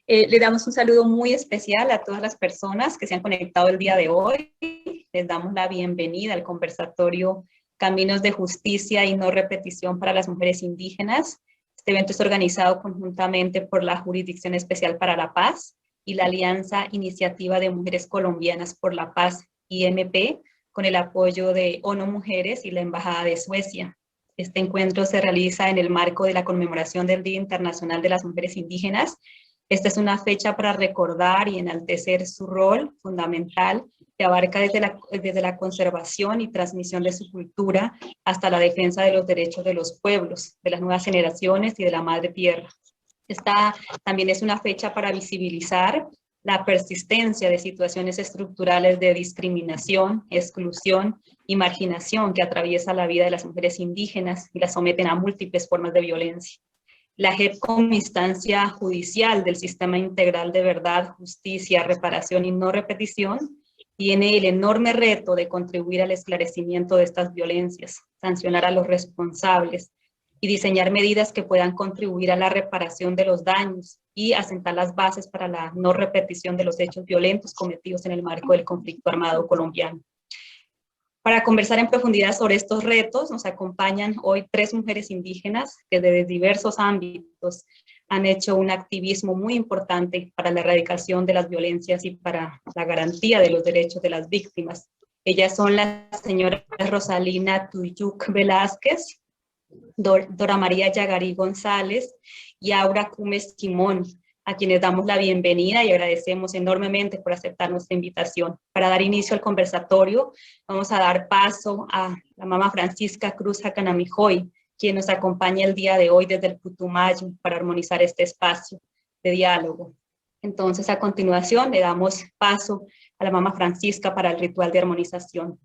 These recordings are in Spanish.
Le damos un saludo muy especial a todas las personas que se han conectado el día de hoy. Les damos la bienvenida al conversatorio Caminos de Justicia y No Repetición para las Mujeres Indígenas. Este evento es organizado conjuntamente por la Jurisdicción Especial para la Paz y la Alianza Iniciativa de Mujeres Colombianas por la Paz, IMP, con el apoyo de ONU Mujeres y la Embajada de Suecia. Este encuentro se realiza en el marco de la conmemoración del Día Internacional de las Mujeres Indígenas. Esta es una fecha para recordar y enaltecer su rol fundamental que abarca desde la conservación y transmisión de su cultura hasta la defensa de los derechos de los pueblos, de las nuevas generaciones y de la madre tierra. Esta también es una fecha para visibilizar la persistencia de situaciones estructurales de discriminación, exclusión y marginación que atraviesa la vida de las mujeres indígenas y las someten a múltiples formas de violencia. La JEP como instancia judicial del Sistema Integral de Verdad, Justicia, Reparación y No Repetición tiene el enorme reto de contribuir al esclarecimiento de estas violencias, sancionar a los responsables y diseñar medidas que puedan contribuir a la reparación de los daños y asentar las bases para la no repetición de los hechos violentos cometidos en el marco del conflicto armado colombiano. Para conversar en profundidad sobre estos retos, nos acompañan hoy 3 mujeres indígenas que desde diversos ámbitos han hecho un activismo muy importante para la erradicación de las violencias y para la garantía de los derechos de las víctimas. Ellas son la señora Rosalina Tuyuk Velázquez, Dora María Yagarí González y Aura Cumes Quimón, a quienes damos la bienvenida y agradecemos enormemente por aceptar nuestra invitación. Para dar inicio al conversatorio, vamos a dar paso a la mamá Francisca Cruz Hacanamijoy, quien nos acompaña el día de hoy desde el Putumayo para armonizar este espacio de diálogo. Entonces, a continuación, le damos paso a la mamá Francisca para el ritual de armonización.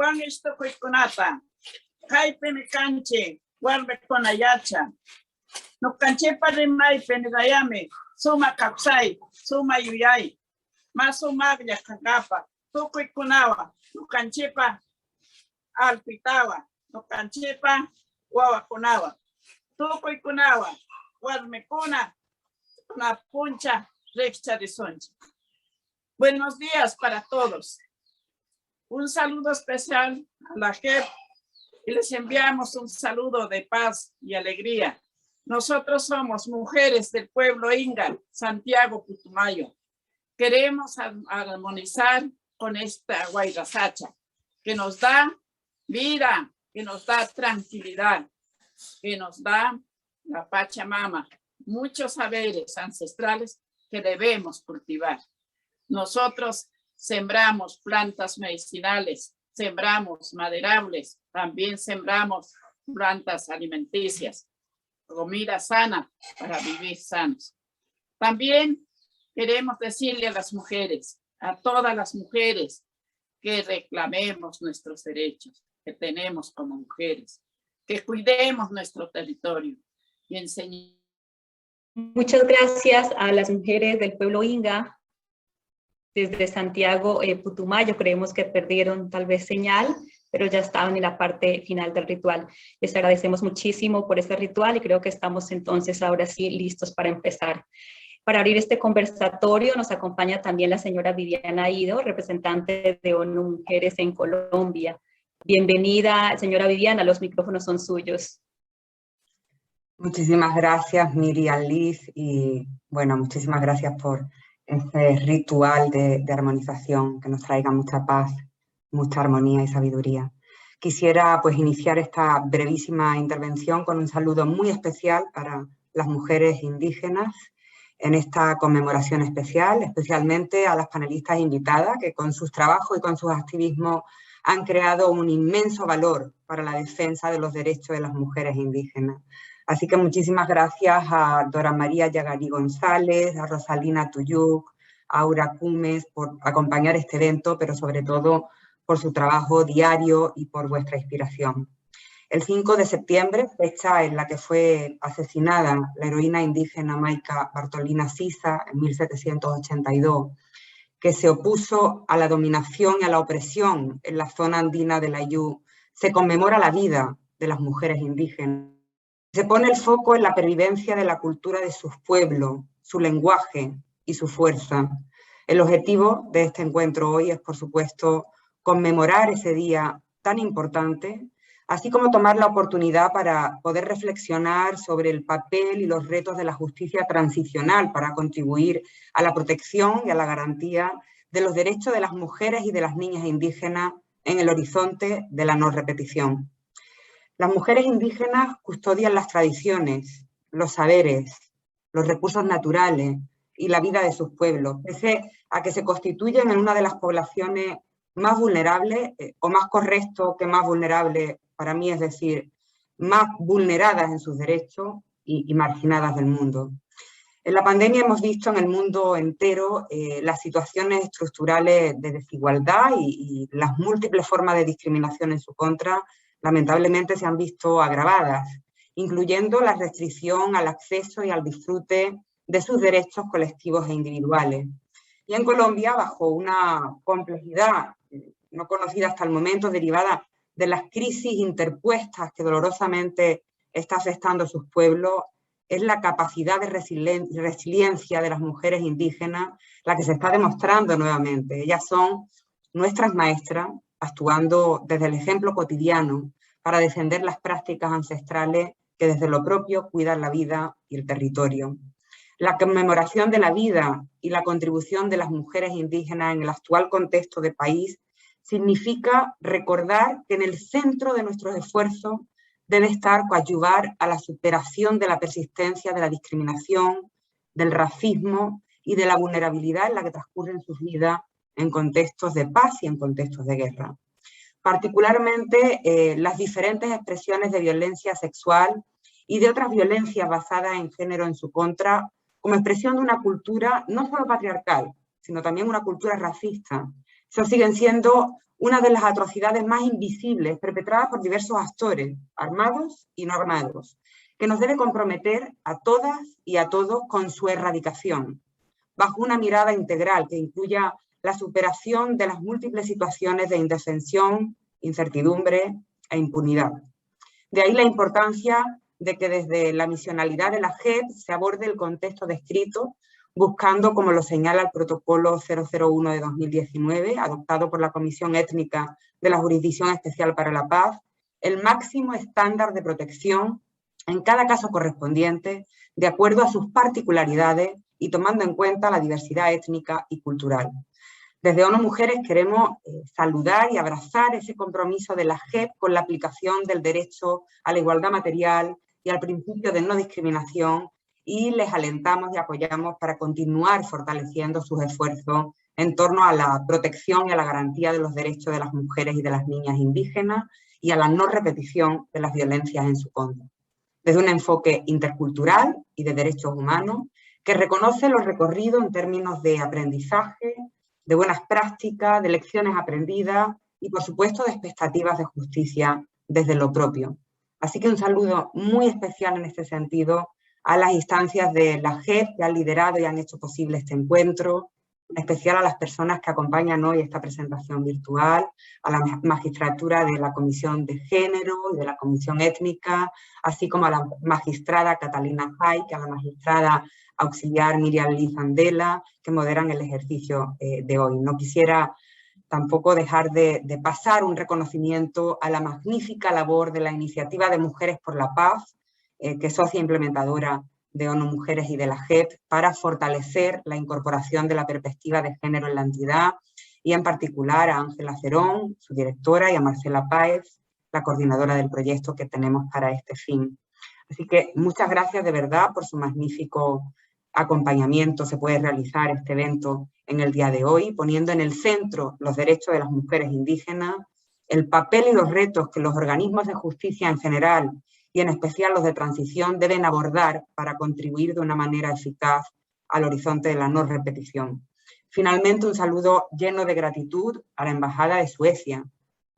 Juan esto kuikunata, kaipe mi canche, guarbe con ayacha. No canche para mai penigayame, suma capsai, suma yuyay, más suma ya cagapa, tu kuikunawa, no canchepa alpitawa, no canchepa guawakunawa, tu kuikunawa, guarme kuna, una puncha recta de soncha. Buenos días para todos. Un saludo especial a la JEP y les enviamos un saludo de paz y alegría. Nosotros somos mujeres del pueblo Inga, Santiago Putumayo. Queremos armonizar con esta Guayrasacha, que nos da vida, que nos da tranquilidad, que nos da la Pachamama, muchos saberes ancestrales que debemos cultivar. Nosotros sembramos plantas medicinales, sembramos maderables, también sembramos plantas alimenticias, comida sana para vivir sanos. También queremos decirle a las mujeres, a todas las mujeres, que reclamemos nuestros derechos que tenemos como mujeres, que cuidemos nuestro territorio y enseñemos. Muchas gracias a las mujeres del pueblo Inga. Desde Santiago Putumayo, creemos que perdieron tal vez señal, pero ya estaban en la parte final del ritual. Les agradecemos muchísimo por este ritual y creo que estamos entonces ahora sí listos para empezar. Para abrir este conversatorio nos acompaña también la señora Viviana Ido, representante de ONU Mujeres en Colombia. Bienvenida, señora Viviana, los micrófonos son suyos. Muchísimas gracias, Miriam Liz, y bueno, muchísimas gracias por este ritual de armonización que nos traiga mucha paz, mucha armonía y sabiduría. Quisiera pues iniciar esta brevísima intervención con un saludo muy especial para las mujeres indígenas en esta conmemoración especial, especialmente a las panelistas invitadas que con sus trabajos y con sus activismos han creado un inmenso valor para la defensa de los derechos de las mujeres indígenas. Así que muchísimas gracias a Dora María Yagarí González, a Rosalina Tuyuk, a Aura Cumes por acompañar este evento, pero sobre todo por su trabajo diario y por vuestra inspiración. El 5 de septiembre, fecha en la que fue asesinada la heroína indígena Maica Bartolina Sisa en 1782, que se opuso a la dominación y a la opresión en la zona andina del Ayú, se conmemora la vida de las mujeres indígenas. Se pone el foco en la pervivencia de la cultura de sus pueblos, su lenguaje y su fuerza. El objetivo de este encuentro hoy es, por supuesto, conmemorar ese día tan importante, así como tomar la oportunidad para poder reflexionar sobre el papel y los retos de la justicia transicional para contribuir a la protección y a la garantía de los derechos de las mujeres y de las niñas indígenas en el horizonte de la no repetición. Las mujeres indígenas custodian las tradiciones, los saberes, los recursos naturales y la vida de sus pueblos, pese a que se constituyen en una de las poblaciones más vulnerables, o más correcto que más vulnerable para mí, es decir, más vulneradas en sus derechos y marginadas del mundo. En la pandemia hemos visto en el mundo entero las situaciones estructurales de desigualdad y las múltiples formas de discriminación en su contra, lamentablemente se han visto agravadas, incluyendo la restricción al acceso y al disfrute de sus derechos colectivos e individuales. Y en Colombia, bajo una complejidad no conocida hasta el momento, derivada de las crisis interpuestas que dolorosamente está afectando a sus pueblos, es la capacidad de resiliencia de las mujeres indígenas la que se está demostrando nuevamente. Ellas son nuestras maestras, actuando desde el ejemplo cotidiano para defender las prácticas ancestrales que desde lo propio cuidan la vida y el territorio. La conmemoración de la vida y la contribución de las mujeres indígenas en el actual contexto de país significa recordar que en el centro de nuestros esfuerzos debe estar coadyuvar a la superación de la persistencia de la discriminación, del racismo y de la vulnerabilidad en la que transcurren sus vidas en contextos de paz y en contextos de guerra. Particularmente las diferentes expresiones de violencia sexual y de otras violencias basadas en género en su contra, como expresión de una cultura no solo patriarcal, sino también una cultura racista. Eso siguen siendo una de las atrocidades más invisibles perpetradas por diversos actores, armados y no armados, que nos debe comprometer a todas y a todos con su erradicación, bajo una mirada integral que incluya la superación de las múltiples situaciones de indefensión, incertidumbre e impunidad. De ahí la importancia de que desde la misionalidad de la JEP se aborde el contexto descrito, buscando, como lo señala el protocolo 001 de 2019, adoptado por la Comisión Étnica de la Jurisdicción Especial para la Paz, el máximo estándar de protección en cada caso correspondiente, de acuerdo a sus particularidades y tomando en cuenta la diversidad étnica y cultural. Desde ONU Mujeres queremos saludar y abrazar ese compromiso de la JEP con la aplicación del derecho a la igualdad material y al principio de no discriminación, y les alentamos y apoyamos para continuar fortaleciendo sus esfuerzos en torno a la protección y a la garantía de los derechos de las mujeres y de las niñas indígenas y a la no repetición de las violencias en su contra. Desde un enfoque intercultural y de derechos humanos que reconoce los recorridos en términos de aprendizaje, de buenas prácticas, de lecciones aprendidas y, por supuesto, de expectativas de justicia desde lo propio. Así que un saludo muy especial en este sentido a las instancias de la JEP que han liderado y han hecho posible este encuentro, en especial a las personas que acompañan hoy esta presentación virtual, a la magistratura de la Comisión de Género y de la Comisión Étnica, así como a la magistrada Catalina Haik, a la magistrada auxiliar Miriam Liz Andela, que moderan el ejercicio de hoy. No quisiera tampoco dejar de pasar un reconocimiento a la magnífica labor de la Iniciativa de Mujeres por la Paz, que es socia implementadora de ONU Mujeres y de la JEP, para fortalecer la incorporación de la perspectiva de género en la entidad, y en particular a Ángela Cerón, su directora, y a Marcela Páez, la coordinadora del proyecto que tenemos para este fin. Así que muchas gracias de verdad por su magnífico acompañamiento. Se puede realizar este evento en el día de hoy, poniendo en el centro los derechos de las mujeres indígenas, el papel y los retos que los organismos de justicia en general y en especial los de transición deben abordar para contribuir de una manera eficaz al horizonte de la no repetición. Finalmente, un saludo lleno de gratitud a la Embajada de Suecia.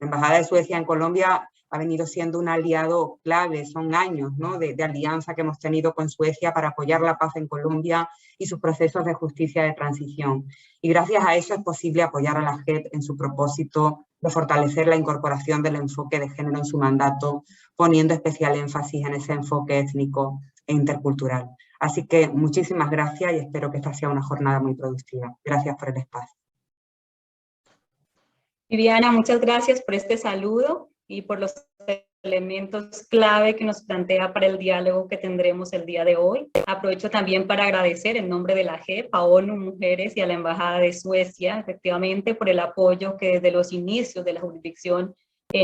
La Embajada de Suecia en Colombia ha venido siendo un aliado clave, son años, ¿no?, de alianza que hemos tenido con Suecia para apoyar la paz en Colombia y sus procesos de justicia de transición. Y gracias a eso es posible apoyar a la JEP en su propósito de fortalecer la incorporación del enfoque de género en su mandato, poniendo especial énfasis en ese enfoque étnico e intercultural. Así que muchísimas gracias y espero que esta sea una jornada muy productiva. Gracias por el espacio. Viviana, muchas gracias por este saludo y por los elementos clave que nos plantea para el diálogo que tendremos el día de hoy. Aprovecho también para agradecer en nombre de la JEP a ONU Mujeres y a la Embajada de Suecia, efectivamente, por el apoyo que desde los inicios de la jurisdicción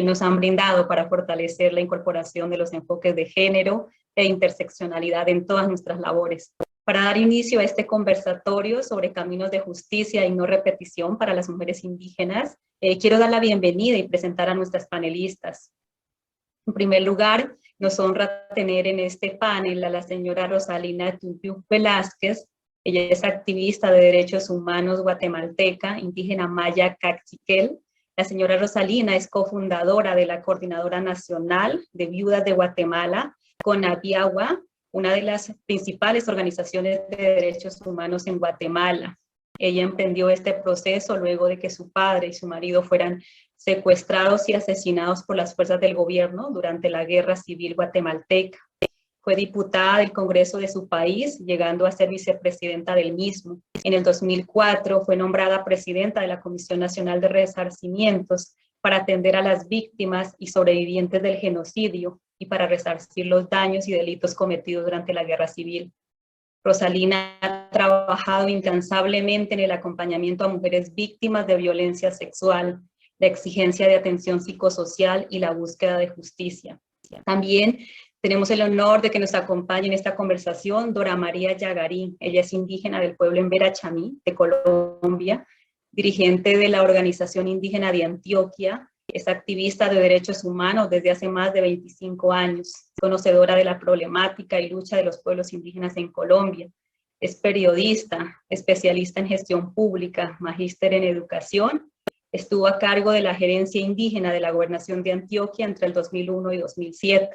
nos han brindado para fortalecer la incorporación de los enfoques de género e interseccionalidad en todas nuestras labores. Para dar inicio a este conversatorio sobre caminos de justicia y no repetición para las mujeres indígenas, quiero dar la bienvenida y presentar a nuestras panelistas. En primer lugar, Nos honra tener en este panel a la señora Rosalina Tuyuk Velázquez. Ella es activista de derechos humanos guatemalteca, indígena maya Cachiquel. La señora Rosalina es cofundadora de la Coordinadora Nacional de Viudas de Guatemala, CONAVIAGUA, una de las principales organizaciones de derechos humanos en Guatemala. Ella emprendió este proceso luego de que su padre y su marido fueran secuestrados y asesinados por las fuerzas del gobierno durante la Guerra Civil Guatemalteca. Fue diputada del Congreso de su país, llegando a ser vicepresidenta del mismo. En el 2004 fue nombrada presidenta de la Comisión Nacional de Resarcimientos para atender a las víctimas y sobrevivientes del genocidio y para resarcir los daños y delitos cometidos durante la Guerra Civil. Rosalina ha trabajado incansablemente en el acompañamiento a mujeres víctimas de violencia sexual, la exigencia de atención psicosocial y la búsqueda de justicia. También tenemos el honor de que nos acompañe en esta conversación Dora María Yagarí. Ella es indígena del pueblo Embera Chamí, de Colombia, dirigente de la Organización Indígena de Antioquia, es activista de derechos humanos desde hace más de 25 años, conocedora de la problemática y lucha de los pueblos indígenas en Colombia. Es periodista, especialista en gestión pública, magíster en educación. Estuvo a cargo de la gerencia indígena de la Gobernación de Antioquia entre el 2001 y 2007.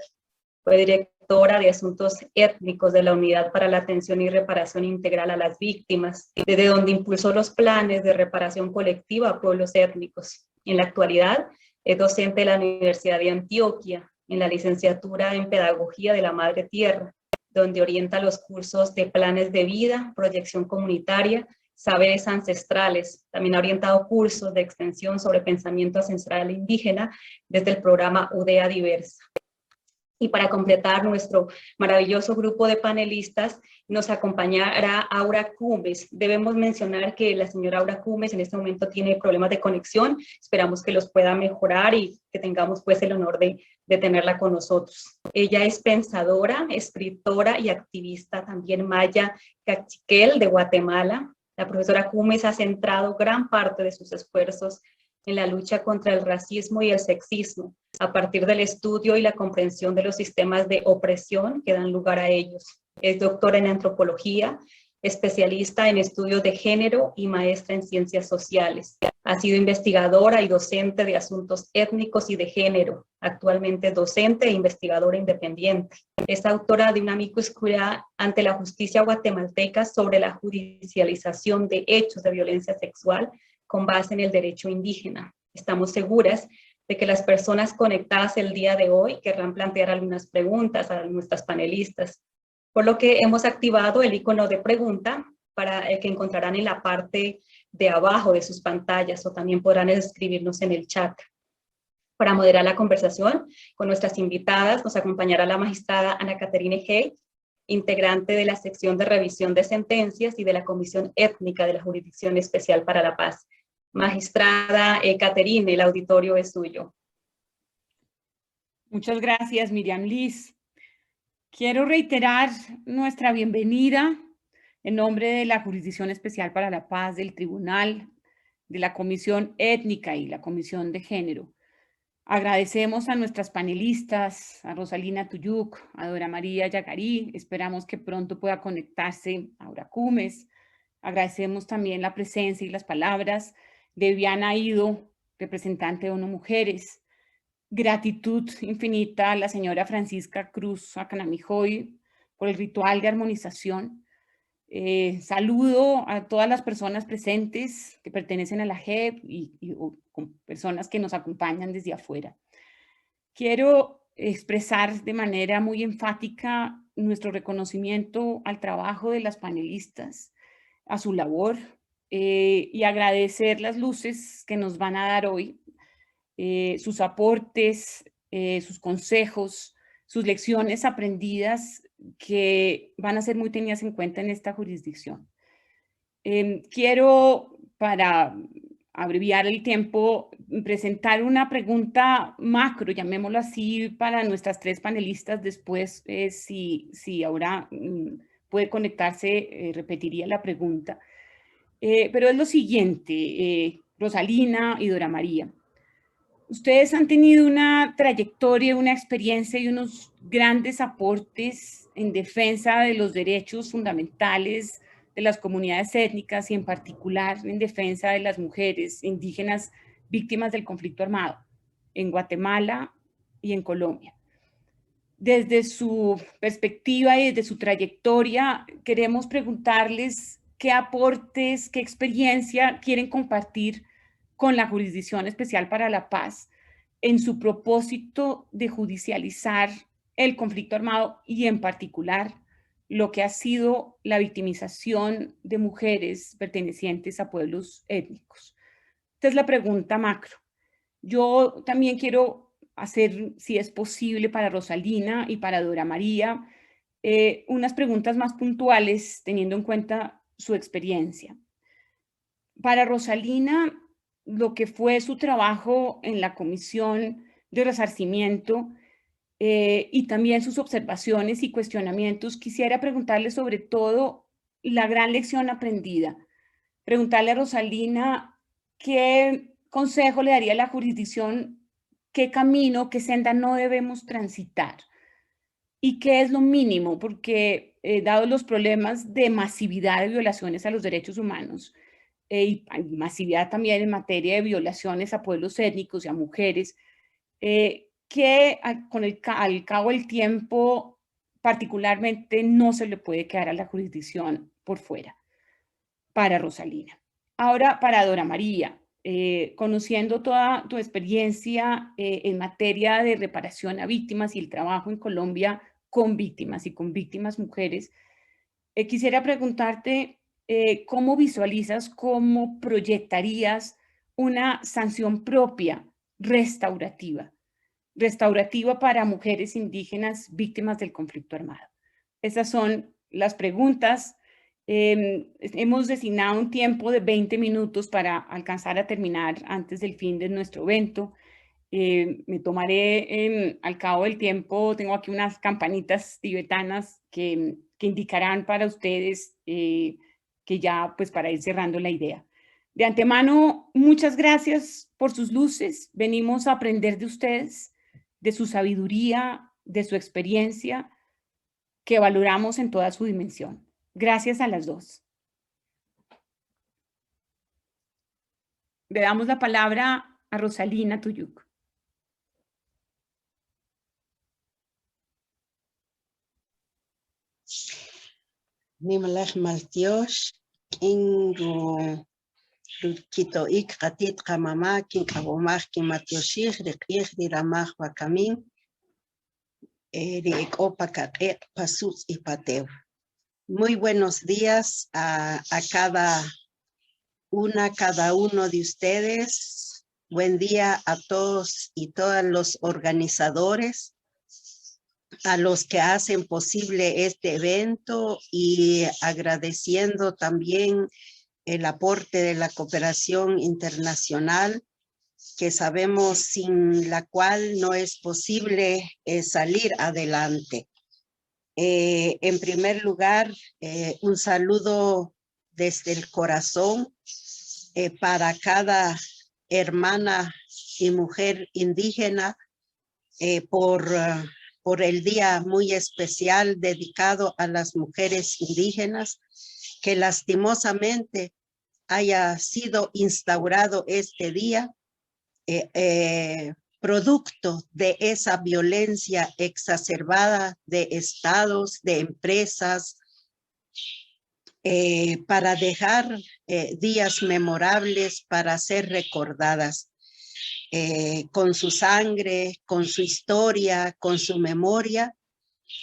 Fue directora de Asuntos Étnicos de la Unidad para la Atención y Reparación Integral a las Víctimas, desde donde impulsó los planes de reparación colectiva a pueblos étnicos. En la actualidad, es docente de la Universidad de Antioquia, en la licenciatura en Pedagogía de la Madre Tierra, donde orienta los cursos de planes de vida, proyección comunitaria, saberes ancestrales. También ha orientado cursos de extensión sobre pensamiento ancestral indígena desde el programa UDEA Diversa. Y para completar nuestro maravilloso grupo de panelistas, nos acompañará Aura Cumes. Debemos mencionar que la señora Aura Cumes en este momento tiene problemas de conexión. Esperamos que los pueda mejorar y que tengamos pues el honor de tenerla con nosotros. Ella es pensadora, escritora y activista también maya Cachiquel de Guatemala. La profesora Cumes ha centrado gran parte de sus esfuerzos en la lucha contra el racismo y el sexismo, a partir del estudio y la comprensión de los sistemas de opresión que dan lugar a ellos. Es doctora en antropología, especialista en estudios de género y maestra en ciencias sociales. Ha sido investigadora y docente de asuntos étnicos y de género. Actualmente es docente e investigadora independiente. Es autora de un amicus curiae ante la justicia guatemalteca sobre la judicialización de hechos de violencia sexual con base en el derecho indígena. Estamos seguras de que las personas conectadas el día de hoy querrán plantear algunas preguntas a nuestras panelistas, por lo que hemos activado el icono de pregunta para el que encontrarán en la parte de abajo de sus pantallas o también podrán escribirnos en el chat. Para moderar la conversación con nuestras invitadas nos acompañará la magistrada Ana Caterine Hey, integrante de la sección de revisión de sentencias y de la Comisión Étnica de la Jurisdicción Especial para la Paz. Magistrada Caterine, el auditorio es suyo. Muchas gracias, Miriam Liz. Quiero reiterar nuestra bienvenida en nombre de la Jurisdicción Especial para la Paz, del Tribunal, de la Comisión Étnica y la Comisión de Género. Agradecemos a nuestras panelistas, a Rosalina Tuyuk, a Dora María Yagarí. Esperamos que pronto pueda conectarse Aura Cumes. Agradecemos también la presencia y las palabras de Viviana Ido, representante de ONU Mujeres. Gratitud infinita a la señora Francisca Cruz Acanamijoy por el ritual de armonización. Saludo a todas las personas presentes que pertenecen a la JEP y personas que nos acompañan desde afuera. Quiero expresar de manera muy enfática nuestro reconocimiento al trabajo de las panelistas, a su labor, y agradecer las luces que nos van a dar hoy, sus aportes, sus consejos, sus lecciones aprendidas que van a ser muy tenidas en cuenta en esta jurisdicción. Quiero, para abreviar el tiempo, presentar una pregunta macro, llamémoslo así, para nuestras tres panelistas. Después, si ahora puede conectarse, repetiría la pregunta. Pero es lo siguiente, Rosalina y Dora María. Ustedes han tenido una trayectoria, una experiencia y unos grandes aportes en defensa de los derechos fundamentales de las comunidades étnicas y en particular en defensa de las mujeres indígenas víctimas del conflicto armado en Guatemala y en Colombia. Desde su perspectiva y desde su trayectoria, queremos preguntarles qué aportes, qué experiencia quieren compartir con la Jurisdicción Especial para la Paz en su propósito de judicializar el conflicto armado y en particular lo que ha sido la victimización de mujeres pertenecientes a pueblos étnicos. Esta es la pregunta macro. Yo también quiero hacer, si es posible, para Rosalina y para Dora María, unas preguntas más puntuales teniendo en cuenta su experiencia. Para Rosalina, lo que fue su trabajo en la Comisión de Resarcimiento y también sus observaciones y cuestionamientos, quisiera preguntarle sobre todo la gran lección aprendida. Preguntarle a Rosalina qué consejo le daría a la jurisdicción, qué camino, qué senda no debemos transitar y qué es lo mínimo, porque dados los problemas de masividad de violaciones a los derechos humanos, y masividad también en materia de violaciones a pueblos étnicos y a mujeres, que al cabo del tiempo particularmente no se le puede quedar a la jurisdicción por fuera. Para Rosalina. Ahora para Dora María, conociendo toda tu experiencia en materia de reparación a víctimas y el trabajo en Colombia con víctimas y con víctimas mujeres, quisiera preguntarte cómo visualizas, cómo proyectarías una sanción propia restaurativa para mujeres indígenas víctimas del conflicto armado. Esas son las preguntas. Hemos designado un tiempo de 20 minutos para alcanzar a terminar antes del fin de nuestro evento. Me tomaré al cabo del tiempo, tengo aquí unas campanitas tibetanas que indicarán para ustedes que ya pues para ir cerrando la idea. De antemano, muchas gracias por sus luces. Venimos a aprender de ustedes, de su sabiduría, de su experiencia, que valoramos en toda su dimensión. Gracias a las dos. Le damos la palabra a Rosalina Tuyuk. Nimalach Maltiosh, Ingo Kito Ik Katit Kamama, Kin Kabomach, Kin Matioshich, Rikiech, Riramach, Bakamin, Rikopa Katek, Pasus y Pateo. Muy buenos días a cada uno de ustedes. Buen día a todos y todas los organizadores, a los que hacen posible este evento y agradeciendo también el aporte de la cooperación internacional, que sabemos sin la cual no es posible salir adelante. En primer lugar, un saludo desde el corazón para cada hermana y mujer indígena por el día muy especial dedicado a las mujeres indígenas, que lastimosamente haya sido instaurado este día producto de esa violencia exacerbada de estados, de empresas, para dejar días memorables para ser recordadas con su sangre, con su historia, con su memoria.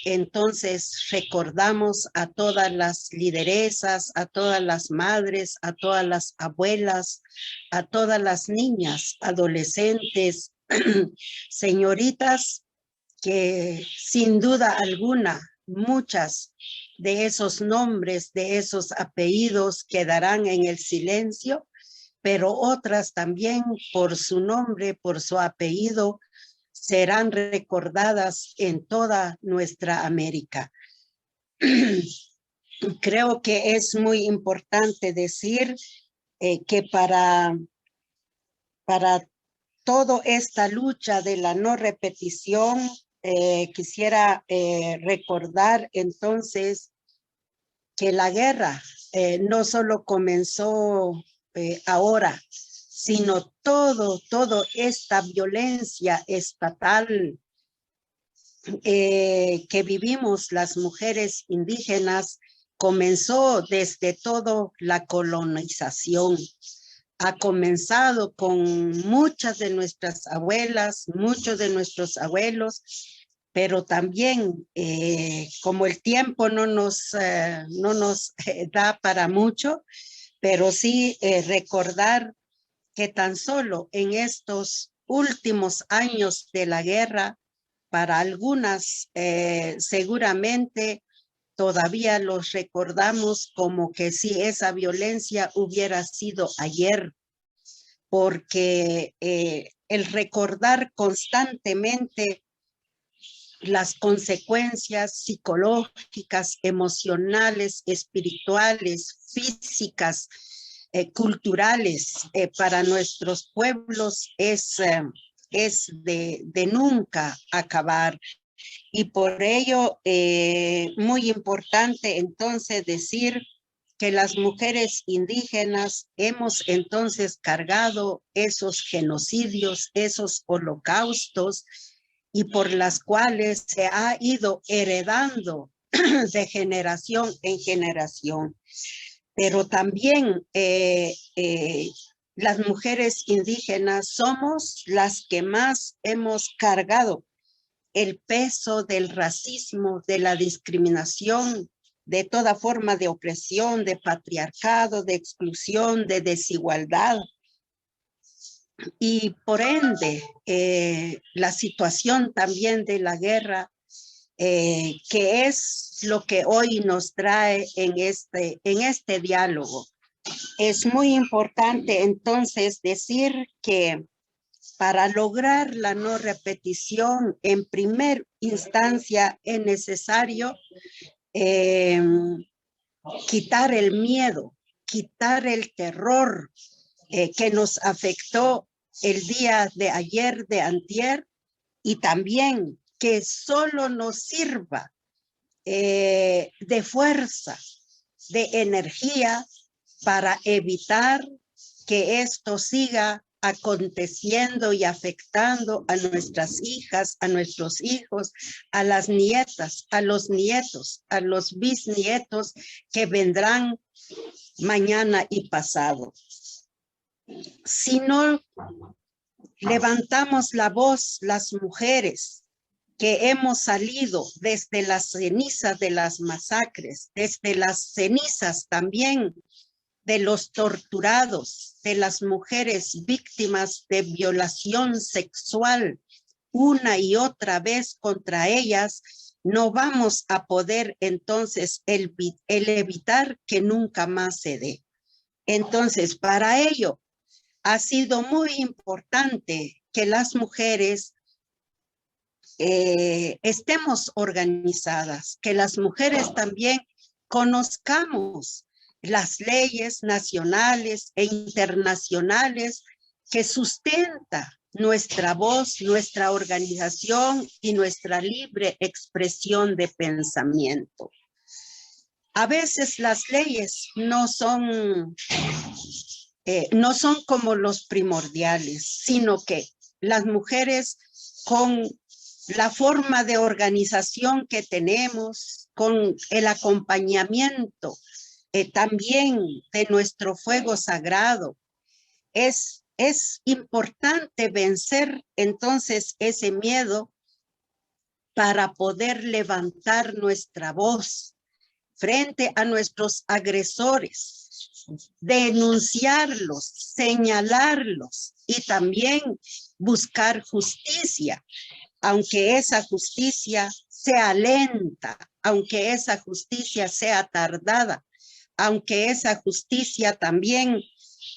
Entonces recordamos a todas las lideresas, a todas las madres, a todas las abuelas, a todas las niñas, adolescentes, señoritas, que sin duda alguna muchas de esos nombres, de esos apellidos quedarán en el silencio, pero otras también por su nombre, por su apellido, serán recordadas en toda nuestra América. Creo que es muy importante decir que para toda esta lucha de la no repetición, quisiera recordar entonces que la guerra no solo comenzó ahora, sino toda esta violencia estatal que vivimos las mujeres indígenas comenzó desde toda la colonización. Ha comenzado con muchas de nuestras abuelas, muchos de nuestros abuelos, pero también como el tiempo no nos da para mucho, pero sí recordar que tan solo en estos últimos años de la guerra, para algunas seguramente todavía los recordamos como que si esa violencia hubiera sido ayer, porque el recordar constantemente las consecuencias psicológicas, emocionales, espirituales, físicas, culturales para nuestros pueblos es de nunca acabar. Y por ello, muy importante entonces decir que las mujeres indígenas hemos entonces cargado esos genocidios, esos holocaustos, y por las cuales se ha ido heredando de generación en generación. Pero también las mujeres indígenas somos las que más hemos cargado el peso del racismo, de la discriminación, de toda forma de opresión, de patriarcado, de exclusión, de desigualdad. Y por ende, la situación también de la guerra, que es lo que hoy nos trae en este diálogo. Es muy importante entonces decir que para lograr la no repetición, en primer instancia es necesario quitar el miedo, quitar el terror que nos afectó el día de ayer, de antier, y también que solo nos sirva de fuerza, de energía para evitar que esto siga aconteciendo y afectando a nuestras hijas, a nuestros hijos, a las nietas, a los nietos, a los bisnietos que vendrán mañana y pasado. Si no levantamos la voz, las mujeres que hemos salido desde las cenizas de las masacres, desde las cenizas también de los torturados, de las mujeres víctimas de violación sexual, una y otra vez contra ellas, no vamos a poder entonces el evitar que nunca más se dé. Entonces, para ello, ha sido muy importante que las mujeres estemos organizadas, que las mujeres también conozcamos las leyes nacionales e internacionales que sustenta nuestra voz, nuestra organización y nuestra libre expresión de pensamiento. A veces las leyes no son como los primordiales, sino que las mujeres con la forma de organización que tenemos, con el acompañamiento también de nuestro fuego sagrado, es importante vencer entonces ese miedo para poder levantar nuestra voz frente a nuestros agresores, denunciarlos, señalarlos y también buscar justicia, aunque esa justicia sea lenta, aunque esa justicia sea tardada, aunque esa justicia también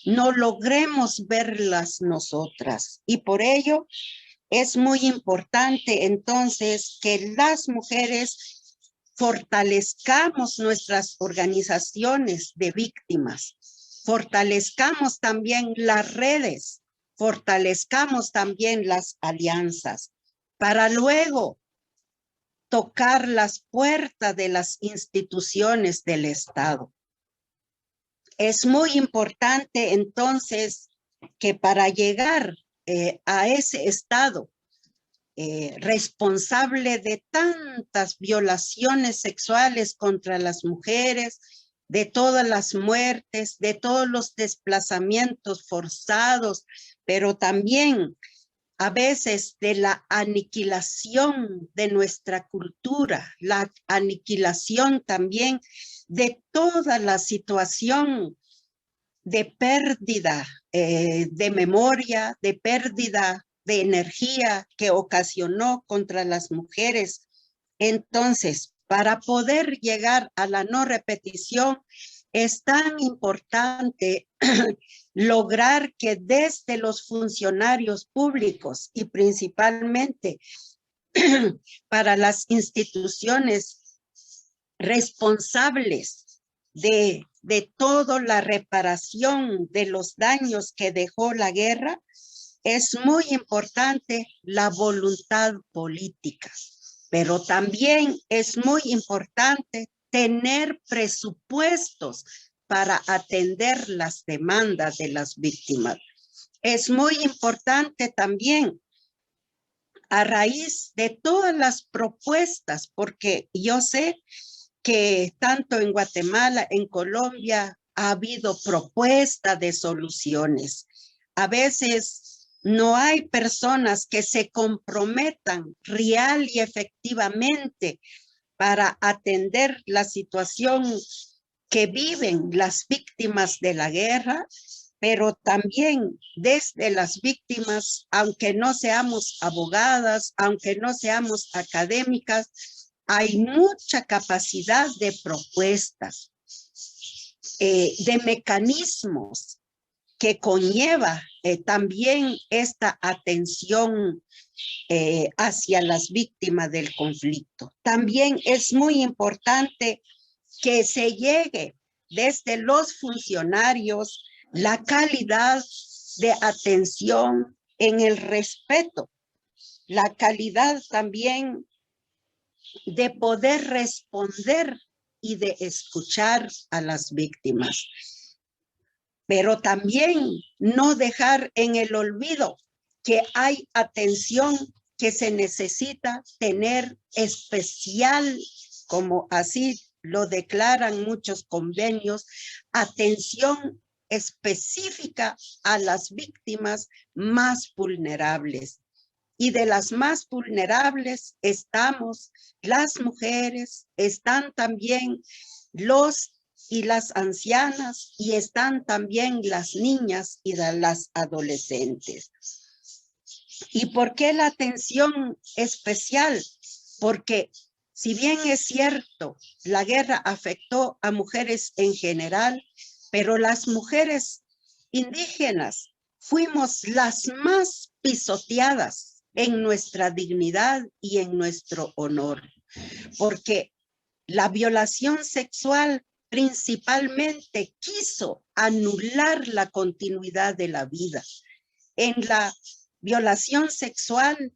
no logremos verlas nosotras. Y por ello es muy importante entonces que las mujeres fortalezcamos nuestras organizaciones de víctimas, fortalezcamos también las redes fortalezcamos también las alianzas para luego tocar las puertas de las instituciones del Estado. Es muy importante entonces que para llegar a ese Estado responsable de tantas violaciones sexuales contra las mujeres, de todas las muertes, de todos los desplazamientos forzados, pero también a veces de la aniquilación de nuestra cultura, la aniquilación también de toda la situación de pérdida de memoria, de pérdida de energía que ocasionó contra las mujeres. Entonces, para poder llegar a la no repetición, es tan importante lograr que desde los funcionarios públicos y principalmente para las instituciones responsables de toda la reparación de los daños que dejó la guerra, es muy importante la voluntad política, pero también es muy importante tener presupuestos para atender las demandas de las víctimas. Es muy importante también, a raíz de todas las propuestas, porque yo sé que tanto en Guatemala, en Colombia, ha habido propuesta de soluciones. A veces no hay personas que se comprometan real y efectivamente para atender la situación que viven las víctimas de la guerra, pero también desde las víctimas, aunque no seamos abogadas, aunque no seamos académicas, hay mucha capacidad de propuestas, de mecanismos que conlleva también esta atención hacia las víctimas del conflicto. También es muy importante que se llegue desde los funcionarios la calidad de atención en el respeto, la calidad también de poder responder y de escuchar a las víctimas. Pero también no dejar en el olvido que hay atención que se necesita tener especial, como así lo declaran muchos convenios, atención específica a las víctimas más vulnerables. Y de las más vulnerables estamos las mujeres, están también los y las ancianas y están también las niñas y las adolescentes. ¿Y por qué la atención especial? Porque si bien es cierto, la guerra afectó a mujeres en general, pero las mujeres indígenas fuimos las más pisoteadas en nuestra dignidad y en nuestro honor, porque la violación sexual principalmente quiso anular la continuidad de la vida. En la violación sexual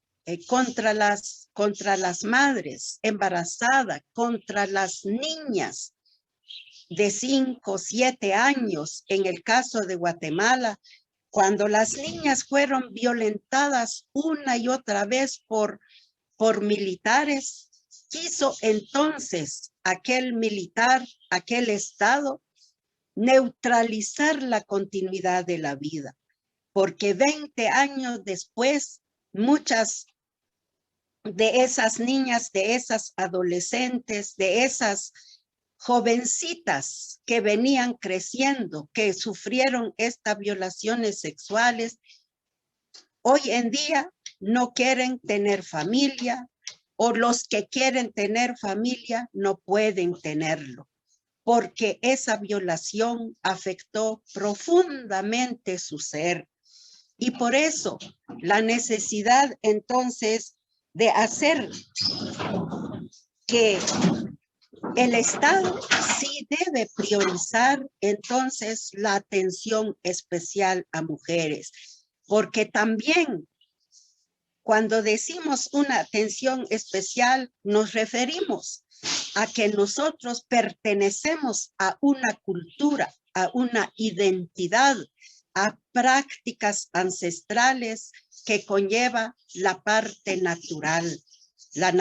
contra las madres embarazadas, contra las niñas de 5, 7 años, en el caso de Guatemala, cuando las niñas fueron violentadas una y otra vez por militares, quiso entonces aquel militar, aquel Estado, neutralizar la continuidad de la vida, porque 20 años después, muchas de esas niñas, de esas adolescentes, de esas jovencitas que venían creciendo, que sufrieron estas violaciones sexuales, hoy en día no quieren tener familia, o los que quieren tener familia no pueden tenerlo, porque esa violación afectó profundamente su ser. Y por eso la necesidad entonces de hacer que el Estado sí debe priorizar entonces la atención especial a mujeres. porque también cuando decimos una atención especial, nos referimos a que nosotros pertenecemos a una cultura, a una identidad, a prácticas ancestrales que conlleva la parte natural. Lo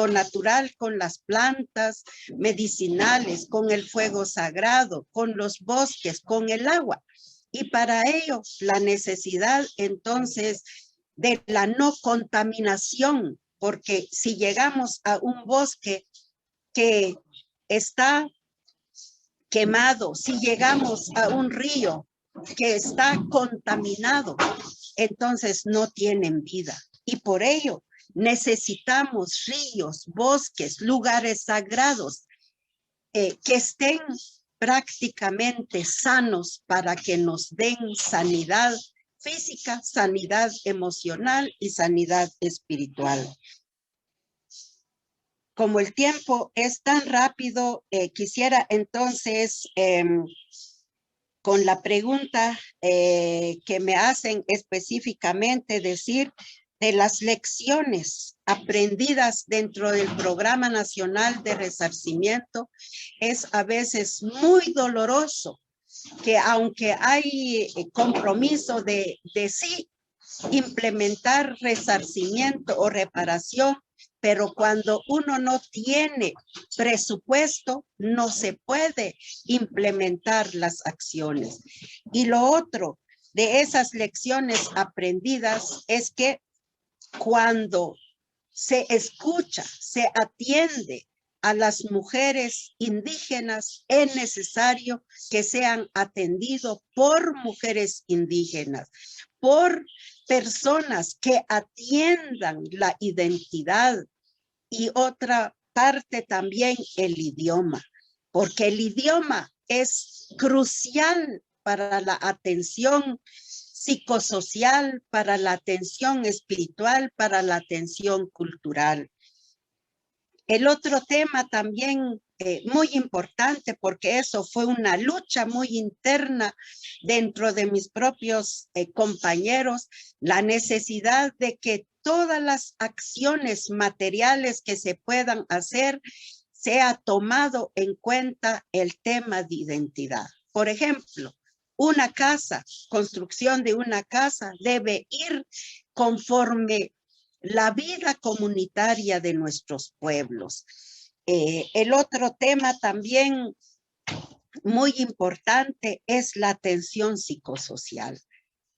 natural con las plantas medicinales, con el fuego sagrado, con los bosques, con el agua. Y para ello, la necesidad entonces de la no contaminación, porque si llegamos a un bosque que está quemado, si llegamos a un río que está contaminado, entonces no tienen vida. Y por ello necesitamos ríos, bosques, lugares sagrados que estén prácticamente sanos para que nos den sanidad física, sanidad emocional y sanidad espiritual. Como el tiempo es tan rápido, quisiera entonces, con la pregunta que me hacen específicamente, decir de las lecciones aprendidas dentro del Programa Nacional de Resarcimiento. Es a veces muy doloroso que aunque hay compromiso de sí implementar resarcimiento o reparación, pero cuando uno no tiene presupuesto, no se puede implementar las acciones. Y lo otro de esas lecciones aprendidas es que cuando se escucha, se atiende a las mujeres indígenas, es necesario que sean atendidos por mujeres indígenas, por personas que atiendan la identidad. Y otra parte también el idioma, porque el idioma es crucial para la atención psicosocial, para la atención espiritual, para la atención cultural. El otro tema también muy importante, porque eso fue una lucha muy interna dentro de mis propios compañeros, la necesidad de que todas las acciones materiales que se puedan hacer sea tomado en cuenta el tema de identidad. Por ejemplo, una casa, construcción de una casa debe ir conforme la vida comunitaria de nuestros pueblos. El otro tema también muy importante es la atención psicosocial.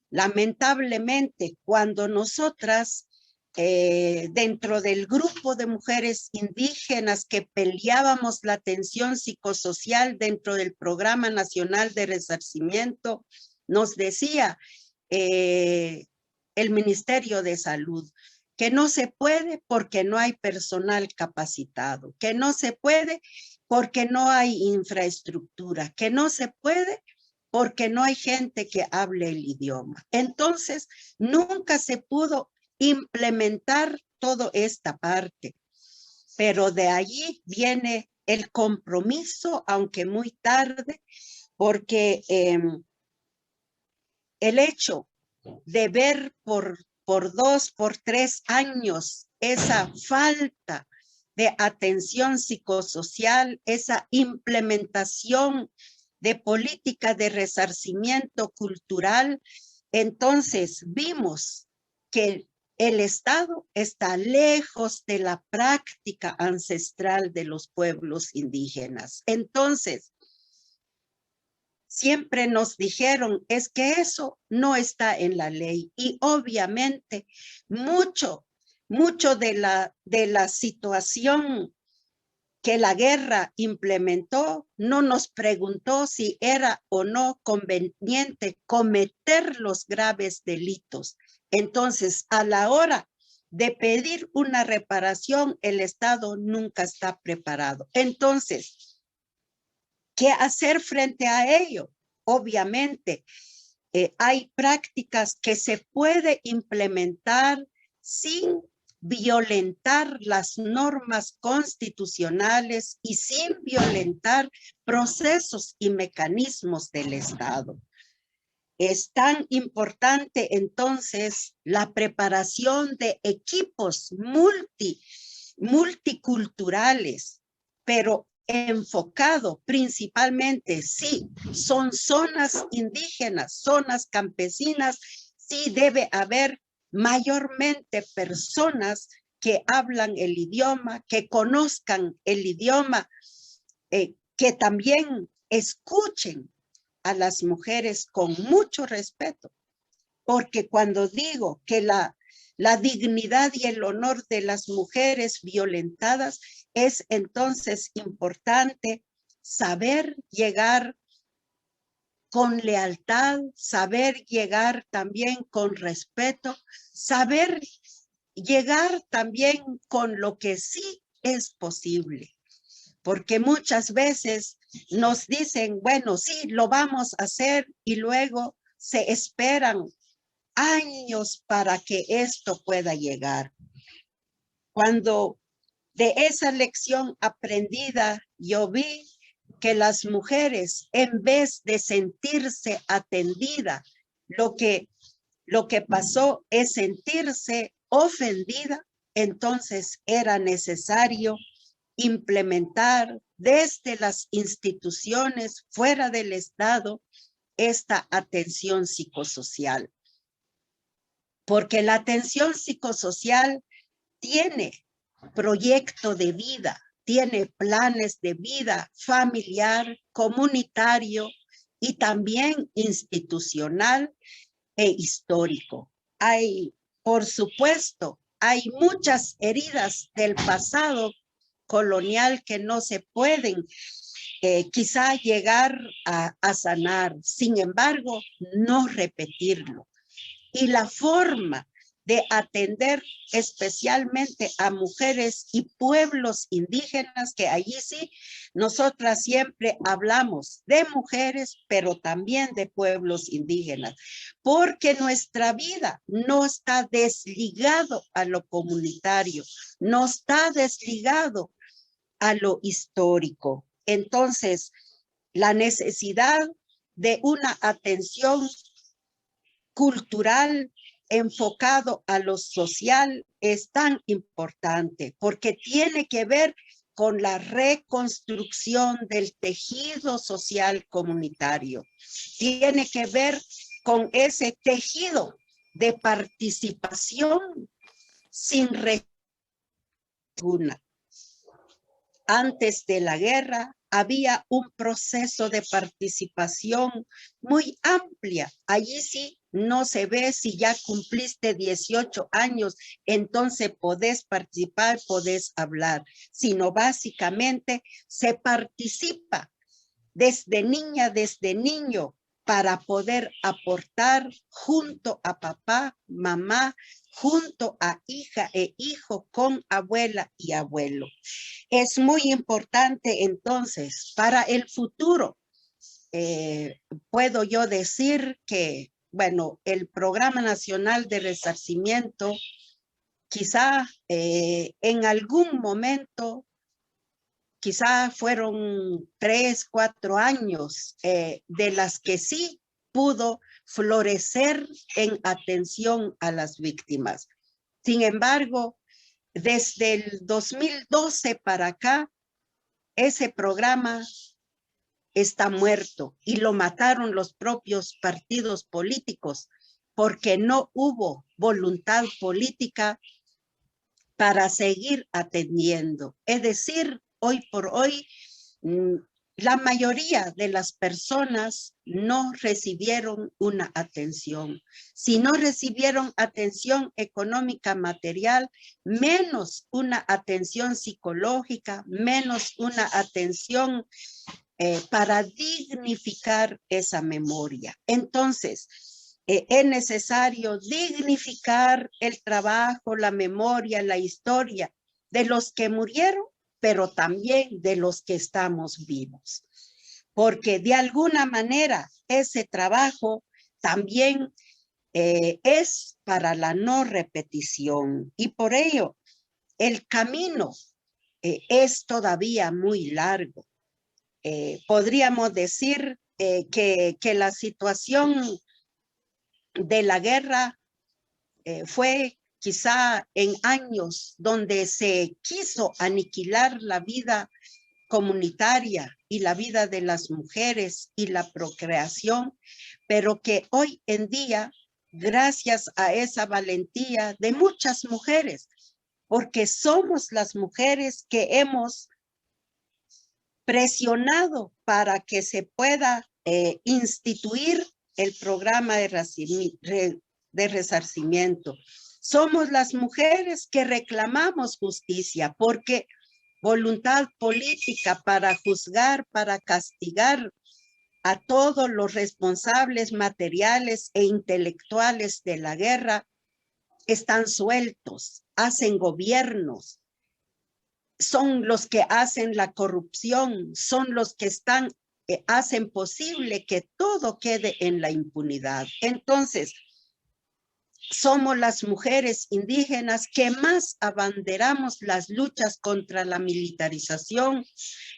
Lamentablemente, cuando nosotras, dentro del grupo de mujeres indígenas que peleábamos la atención psicosocial dentro del Programa Nacional de Resarcimiento, nos decía el Ministerio de Salud, que no se puede porque no hay personal capacitado, que no se puede porque no hay infraestructura, que no se puede porque no hay gente que hable el idioma. Entonces, nunca se pudo implementar toda esta parte, pero de allí viene el compromiso, aunque muy tarde, porque el hecho de ver por 2, por 3 años esa falta de atención psicosocial, esa implementación de política de resarcimiento cultural, entonces vimos que el Estado está lejos de la práctica ancestral de los pueblos indígenas. Entonces, siempre nos dijeron, es que eso no está en la ley. Y obviamente, mucho de la situación que la guerra implementó, no nos preguntó si era o no conveniente cometer los graves delitos. Entonces, a la hora de pedir una reparación, el Estado nunca está preparado. Entonces, ¿qué hacer frente a ello? Obviamente, hay prácticas que se puede implementar sin violentar las normas constitucionales y sin violentar procesos y mecanismos del Estado. Es tan importante entonces la preparación de equipos multiculturales, pero enfocado principalmente, sí, son zonas indígenas, zonas campesinas, sí debe haber mayormente personas que hablan el idioma, que conozcan el idioma, que también escuchen a las mujeres con mucho respeto, porque cuando digo que la dignidad y el honor de las mujeres violentadas, es entonces importante saber llegar con lealtad, saber llegar también con respeto, saber llegar también con lo que sí es posible. Porque muchas veces nos dicen, bueno, sí, lo vamos a hacer, y luego se esperan años para que esto pueda llegar. Cuando de esa lección aprendida, yo vi que las mujeres, en vez de sentirse atendida, lo que pasó es sentirse ofendida. Entonces era necesario implementar desde las instituciones fuera del Estado esta atención psicosocial. Porque la atención psicosocial tiene proyecto de vida, tiene planes de vida familiar, comunitario y también institucional e histórico. Por supuesto, hay muchas heridas del pasado colonial que no se pueden quizá llegar a sanar, sin embargo, no repetirlo. Y la forma de atender especialmente a mujeres y pueblos indígenas, que allí sí, nosotras siempre hablamos de mujeres, pero también de pueblos indígenas, porque nuestra vida no está desligado a lo comunitario, no está desligado a lo histórico. Entonces, la necesidad de una atención cultural enfocado a lo social es tan importante, porque tiene que ver con la reconstrucción del tejido social comunitario. Tiene que ver con ese tejido de participación sin regla. Antes de la guerra había un proceso de participación muy amplia. Allí sí no se ve si ya cumpliste 18 años, entonces podés participar, podés hablar, sino básicamente se participa desde niña, desde niño, para poder aportar junto a papá, mamá, junto a hija e hijo, con abuela y abuelo. Es muy importante entonces para el futuro. Puedo yo decir que, bueno, el Programa Nacional de Resarcimiento quizá en algún momento, quizá fueron 3, 4 años de las que sí pudo florecer en atención a las víctimas. Sin embargo, desde el 2012 para acá, ese programa está muerto y lo mataron los propios partidos políticos porque no hubo voluntad política para seguir atendiendo. Es decir, hoy por hoy, la mayoría de las personas no recibieron una atención. Si no recibieron atención económica material, menos una atención psicológica, menos una atención para dignificar esa memoria. Entonces, es necesario dignificar el trabajo, la memoria, la historia de los que murieron, pero también de los que estamos vivos. Porque de alguna manera ese trabajo también es para la no repetición. Y por ello, el camino es todavía muy largo. Podríamos decir que la situación de la guerra fue quizá en años donde se quiso aniquilar la vida comunitaria y la vida de las mujeres y la procreación, pero que hoy en día, gracias a esa valentía de muchas mujeres, porque somos las mujeres que hemos presionado para que se pueda instituir el programa de resarcimiento. Somos las mujeres que reclamamos justicia, porque voluntad política para juzgar, para castigar a todos los responsables materiales e intelectuales de la guerra están sueltos, hacen gobiernos, son los que hacen la corrupción, son los que hacen posible que todo quede en la impunidad. Entonces, somos las mujeres indígenas que más abanderamos las luchas contra la militarización,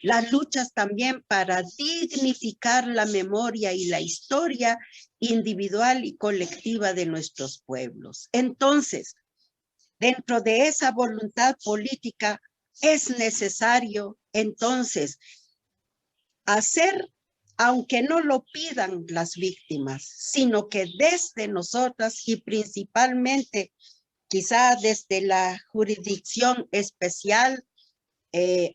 las luchas también para dignificar la memoria y la historia individual y colectiva de nuestros pueblos. Entonces, dentro de esa voluntad política, es necesario entonces hacer, aunque no lo pidan las víctimas, sino que desde nosotras y principalmente quizá desde la jurisdicción especial,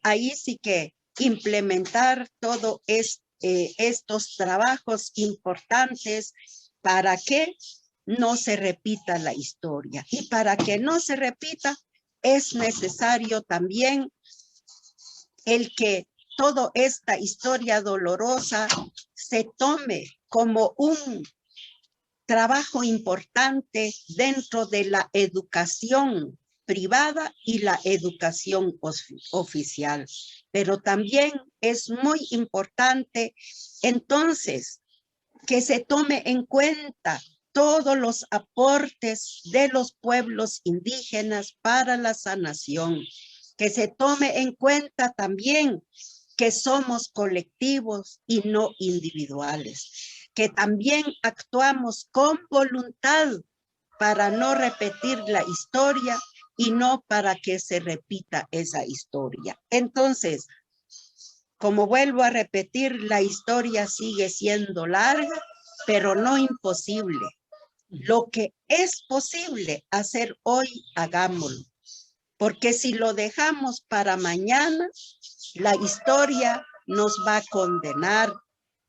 ahí sí que implementar todos estos trabajos importantes para que no se repita la historia. Y para que no se repita, es necesario también el que toda esta historia dolorosa se tome como un trabajo importante dentro de la educación privada y la educación oficial. Pero también es muy importante entonces que se tome en cuenta todos los aportes de los pueblos indígenas para la sanación, que se tome en cuenta también que somos colectivos y no individuales, que también actuamos con voluntad para no repetir la historia y no para que se repita esa historia. Entonces, como vuelvo a repetir, la historia sigue siendo larga, pero no imposible. Lo que es posible hacer hoy, hagámoslo. Porque si lo dejamos para mañana, la historia nos va a condenar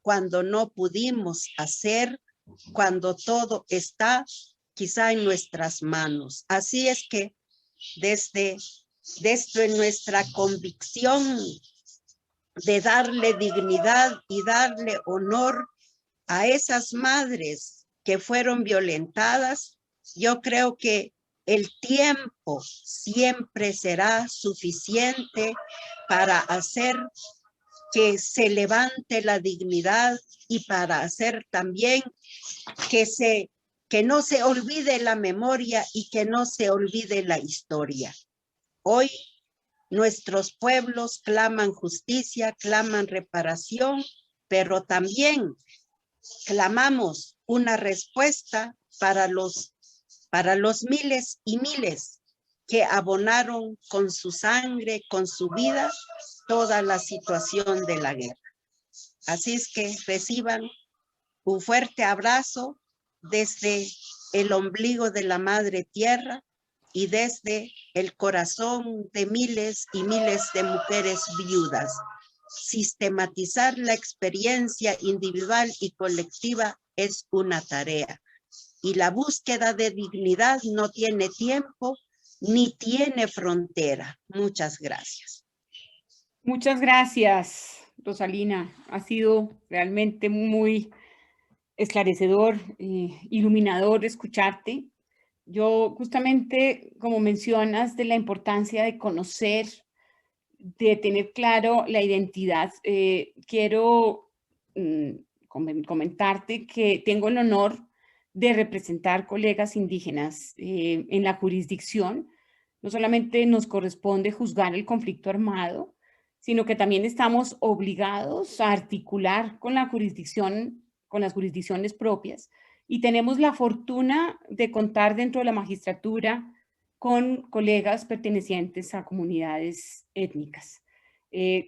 cuando no pudimos hacer, cuando todo está quizá en nuestras manos. Así es que desde nuestra convicción de darle dignidad y darle honor a esas madres que fueron violentadas, yo creo que el tiempo siempre será suficiente para hacer que se levante la dignidad y para hacer también que no se olvide la memoria y que no se olvide la historia. Hoy nuestros pueblos claman justicia, claman reparación, pero también clamamos una respuesta para los miles y miles que abonaron con su sangre, con su vida, toda la situación de la guerra. Así es que reciban un fuerte abrazo desde el ombligo de la Madre Tierra y desde el corazón de miles y miles de mujeres viudas. Sistematizar la experiencia individual y colectiva es una tarea. Y la búsqueda de dignidad no tiene tiempo ni tiene frontera. Muchas gracias. Muchas gracias, Rosalina. Ha sido realmente muy esclarecedor, iluminador escucharte. Yo justamente, como mencionas, de la importancia de conocer, de tener claro la identidad, quiero comentarte que tengo el honor de representar colegas indígenas en la jurisdicción. No solamente nos corresponde juzgar el conflicto armado, sino que también estamos obligados a articular con la jurisdicción, con las jurisdicciones propias y tenemos la fortuna de contar dentro de la magistratura con colegas pertenecientes a comunidades étnicas,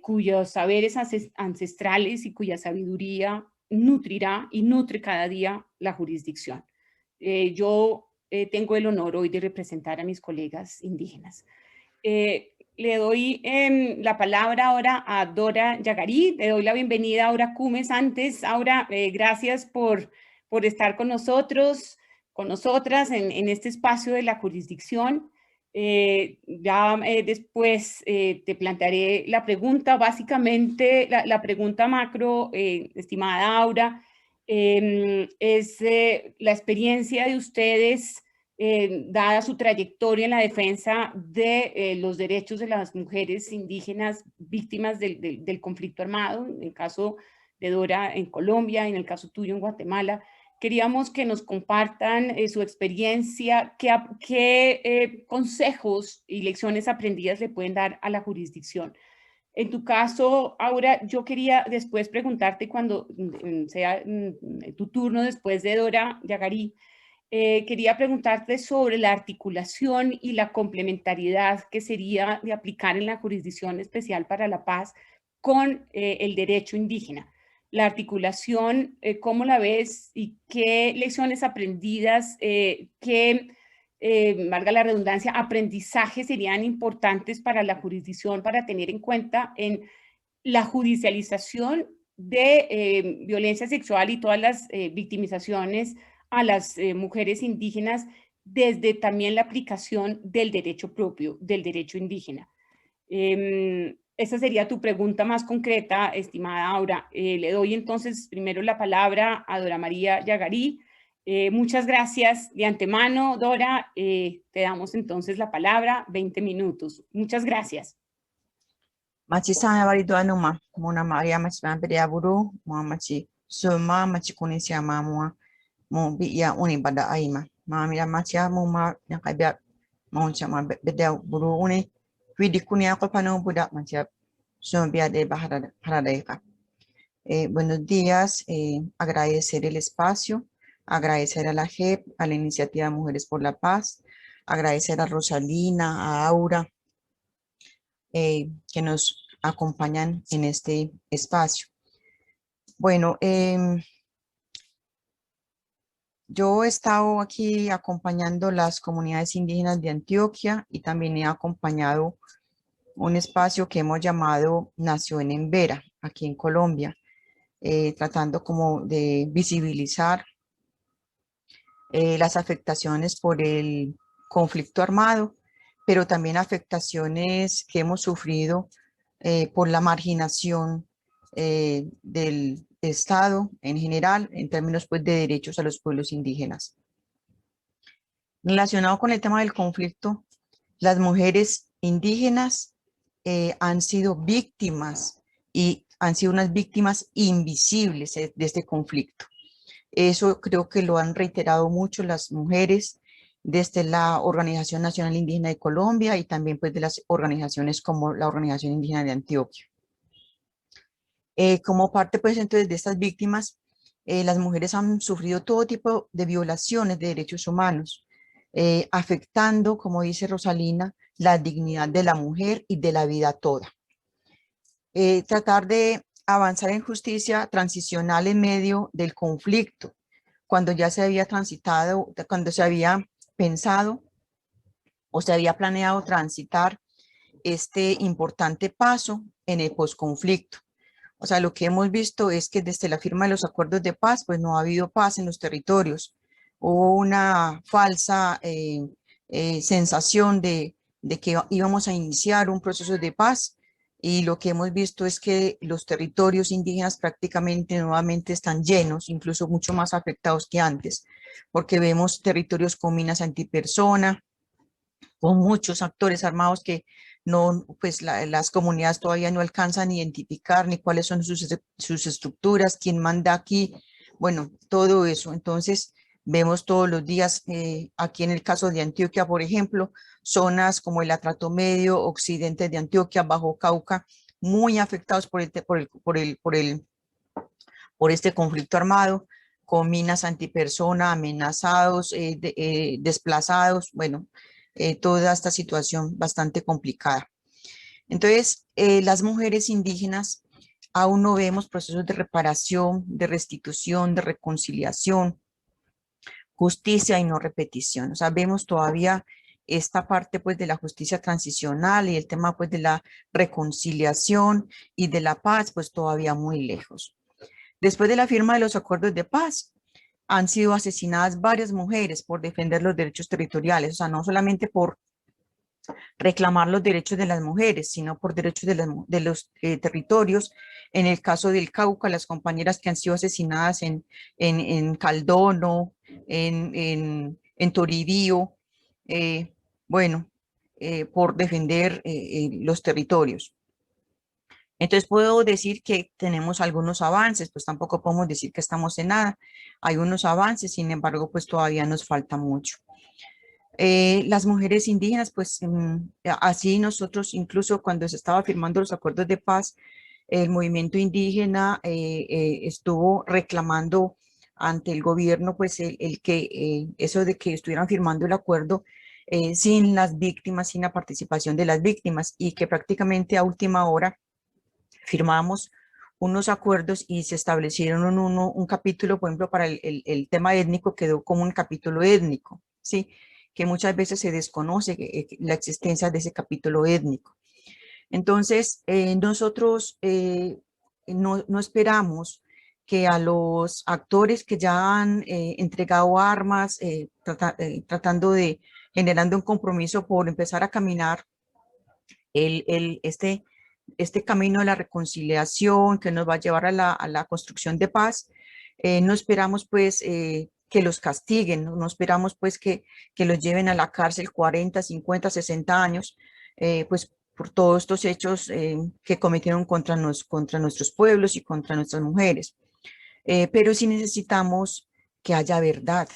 cuyos saberes ancestrales y cuya sabiduría nutrirá y nutre cada día la jurisdicción. Yo tengo el honor hoy de representar a mis colegas indígenas. Le doy la palabra ahora a Dora Yagarí. Le doy la bienvenida a Aura Cumes antes. Aura, gracias por estar con nosotros, con nosotras en este espacio de la jurisdicción. Después te plantearé la pregunta. Básicamente, la pregunta macro, estimada Aura, es la experiencia de ustedes dada su trayectoria en la defensa de los derechos de las mujeres indígenas víctimas del conflicto armado, en el caso de Dora en Colombia, en el caso tuyo en Guatemala. Queríamos que nos compartan su experiencia, qué consejos y lecciones aprendidas le pueden dar a la jurisdicción. En tu caso, Aura, yo quería después preguntarte cuando sea tu turno después de Dora Yagarí, quería preguntarte sobre la articulación y la complementariedad que sería de aplicar en la Jurisdicción Especial para la Paz con el derecho indígena. La articulación, ¿cómo la ves y qué lecciones aprendidas, valga la redundancia, aprendizajes serían importantes para la jurisdicción para tener en cuenta en la judicialización de violencia sexual y todas las victimizaciones a las mujeres indígenas desde también la aplicación del derecho propio, del derecho indígena? Esa sería tu pregunta más concreta, estimada Aura. Le doy entonces primero la palabra a Dora María Yagarí. Muchas gracias de antemano, Dora. Te damos entonces la palabra, 20 minutos. Muchas gracias. Machi sana bari doa numa, mona Maria machi mamperia buru, mua machi suma machi kunisia mamua, mo biya uni bada aima. Mamira machi muma nakabia moncha ma bedea buru uni, vidi kunia kopano budak machi suma biya de baharadeika. Buenos días, agradecer el espacio, agradecer a la JEP, a la Iniciativa Mujeres por la Paz, agradecer a Rosalina, a Aura, que nos acompañan en este espacio. Bueno, yo he estado aquí acompañando las comunidades indígenas de Antioquia y también he acompañado un espacio que hemos llamado Nación en Vera, aquí en Colombia, tratando como de visibilizar las afectaciones por el conflicto armado, pero también afectaciones que hemos sufrido por la marginación del Estado en general, en términos pues, de derechos a los pueblos indígenas. Relacionado con el tema del conflicto, las mujeres indígenas han sido víctimas y han sido unas víctimas invisibles de este conflicto. Eso creo que lo han reiterado mucho las mujeres desde la Organización Nacional Indígena de Colombia y también pues de las organizaciones como la Organización Indígena de Antioquia. Como parte pues entonces de estas víctimas, las mujeres han sufrido todo tipo de violaciones de derechos humanos, afectando, como dice Rosalina, la dignidad de la mujer y de la vida toda. Tratar de avanzar en justicia transicional en medio del conflicto, cuando ya se había transitado, cuando se había pensado o se había planeado transitar este importante paso en el posconflicto. O sea, lo que hemos visto es que desde la firma de los acuerdos de paz, pues no ha habido paz en los territorios. Hubo una falsa sensación de que íbamos a iniciar un proceso de paz, y lo que hemos visto es que los territorios indígenas prácticamente nuevamente están llenos, incluso mucho más afectados que antes, porque vemos territorios con minas antipersona, con muchos actores armados que no, pues las comunidades todavía no alcanzan a identificar ni cuáles son sus estructuras, quién manda aquí, bueno, todo eso. Entonces vemos todos los días, aquí en el caso de Antioquia, por ejemplo, zonas como el Atrato Medio, occidente de Antioquia, Bajo Cauca, muy afectados por este conflicto armado, con minas antipersona, amenazados, desplazados, bueno, toda esta situación bastante complicada. Entonces, las mujeres indígenas aún no vemos procesos de reparación, de restitución, de reconciliación, justicia y no repetición. O sea, vemos todavía esta parte pues de la justicia transicional y el tema pues de la reconciliación y de la paz pues todavía muy lejos. Después de la firma de los acuerdos de paz, han sido asesinadas varias mujeres por defender los derechos territoriales, o sea, no solamente por reclamar los derechos de las mujeres, sino por derechos de los territorios. En el caso del Cauca, las compañeras que han sido asesinadas en Caldono, en Toribío, bueno, por defender los territorios. Entonces puedo decir que tenemos algunos avances, pues tampoco podemos decir que estamos en nada. Hay unos avances, sin embargo, pues todavía nos falta mucho. Las mujeres indígenas, pues así nosotros, incluso cuando se estaba firmando los acuerdos de paz, el movimiento indígena estuvo reclamando ante el gobierno, pues eso de que estuvieran firmando el acuerdo sin las víctimas, sin la participación de las víctimas, y que prácticamente a última hora firmamos unos acuerdos y se establecieron un capítulo, por ejemplo, para el tema étnico, quedó como un capítulo étnico, ¿sí? Que muchas veces se desconoce la existencia de ese capítulo étnico. Entonces, nosotros no esperamos que a los actores que ya han entregado armas, tratando de, generando un compromiso por empezar a caminar este camino de la reconciliación que nos va a llevar a la construcción de paz, no esperamos pues que los castiguen, no esperamos pues que los lleven a la cárcel 40, 50, 60 años, pues por todos estos hechos que cometieron contra nuestros pueblos y contra nuestras mujeres. Pero sí necesitamos que haya verdad.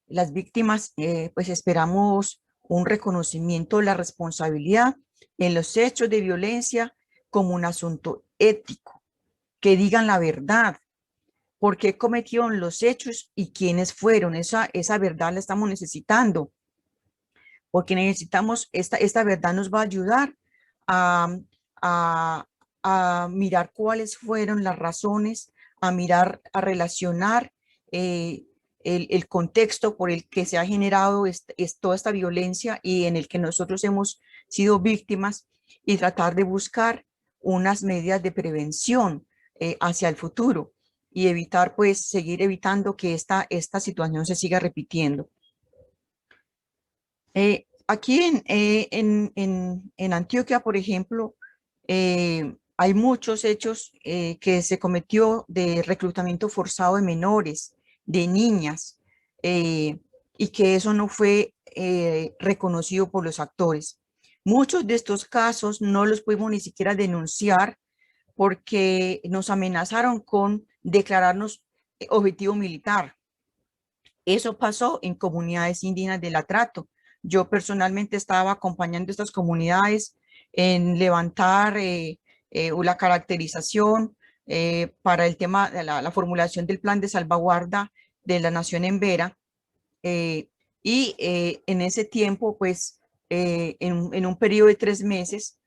Las víctimas, pues esperamos un reconocimiento de la responsabilidad en los hechos de violencia como un asunto ético, que digan la verdad, por qué cometieron los hechos y quiénes fueron. Esa verdad la estamos necesitando, porque necesitamos, esta verdad nos va a ayudar a mirar cuáles fueron las razones, a mirar, a relacionar el contexto por el que se ha generado toda esta violencia y en el que nosotros hemos sido víctimas, y tratar de buscar unas medidas de prevención hacia el futuro y evitar, pues, seguir evitando que esta situación se siga repitiendo. Aquí en Antioquia, por ejemplo, hay muchos hechos que se cometió de reclutamiento forzado de menores, de niñas, y que eso no fue reconocido por los actores. Muchos de estos casos no los pudimos ni siquiera denunciar porque nos amenazaron con declararnos objetivo militar. Eso pasó en comunidades indígenas del Atrato. Yo personalmente estaba acompañando a estas comunidades en levantar la caracterización para el tema de la formulación del plan de salvaguarda de la nación embera. Y en ese tiempo, pues, en un periodo de 3 meses,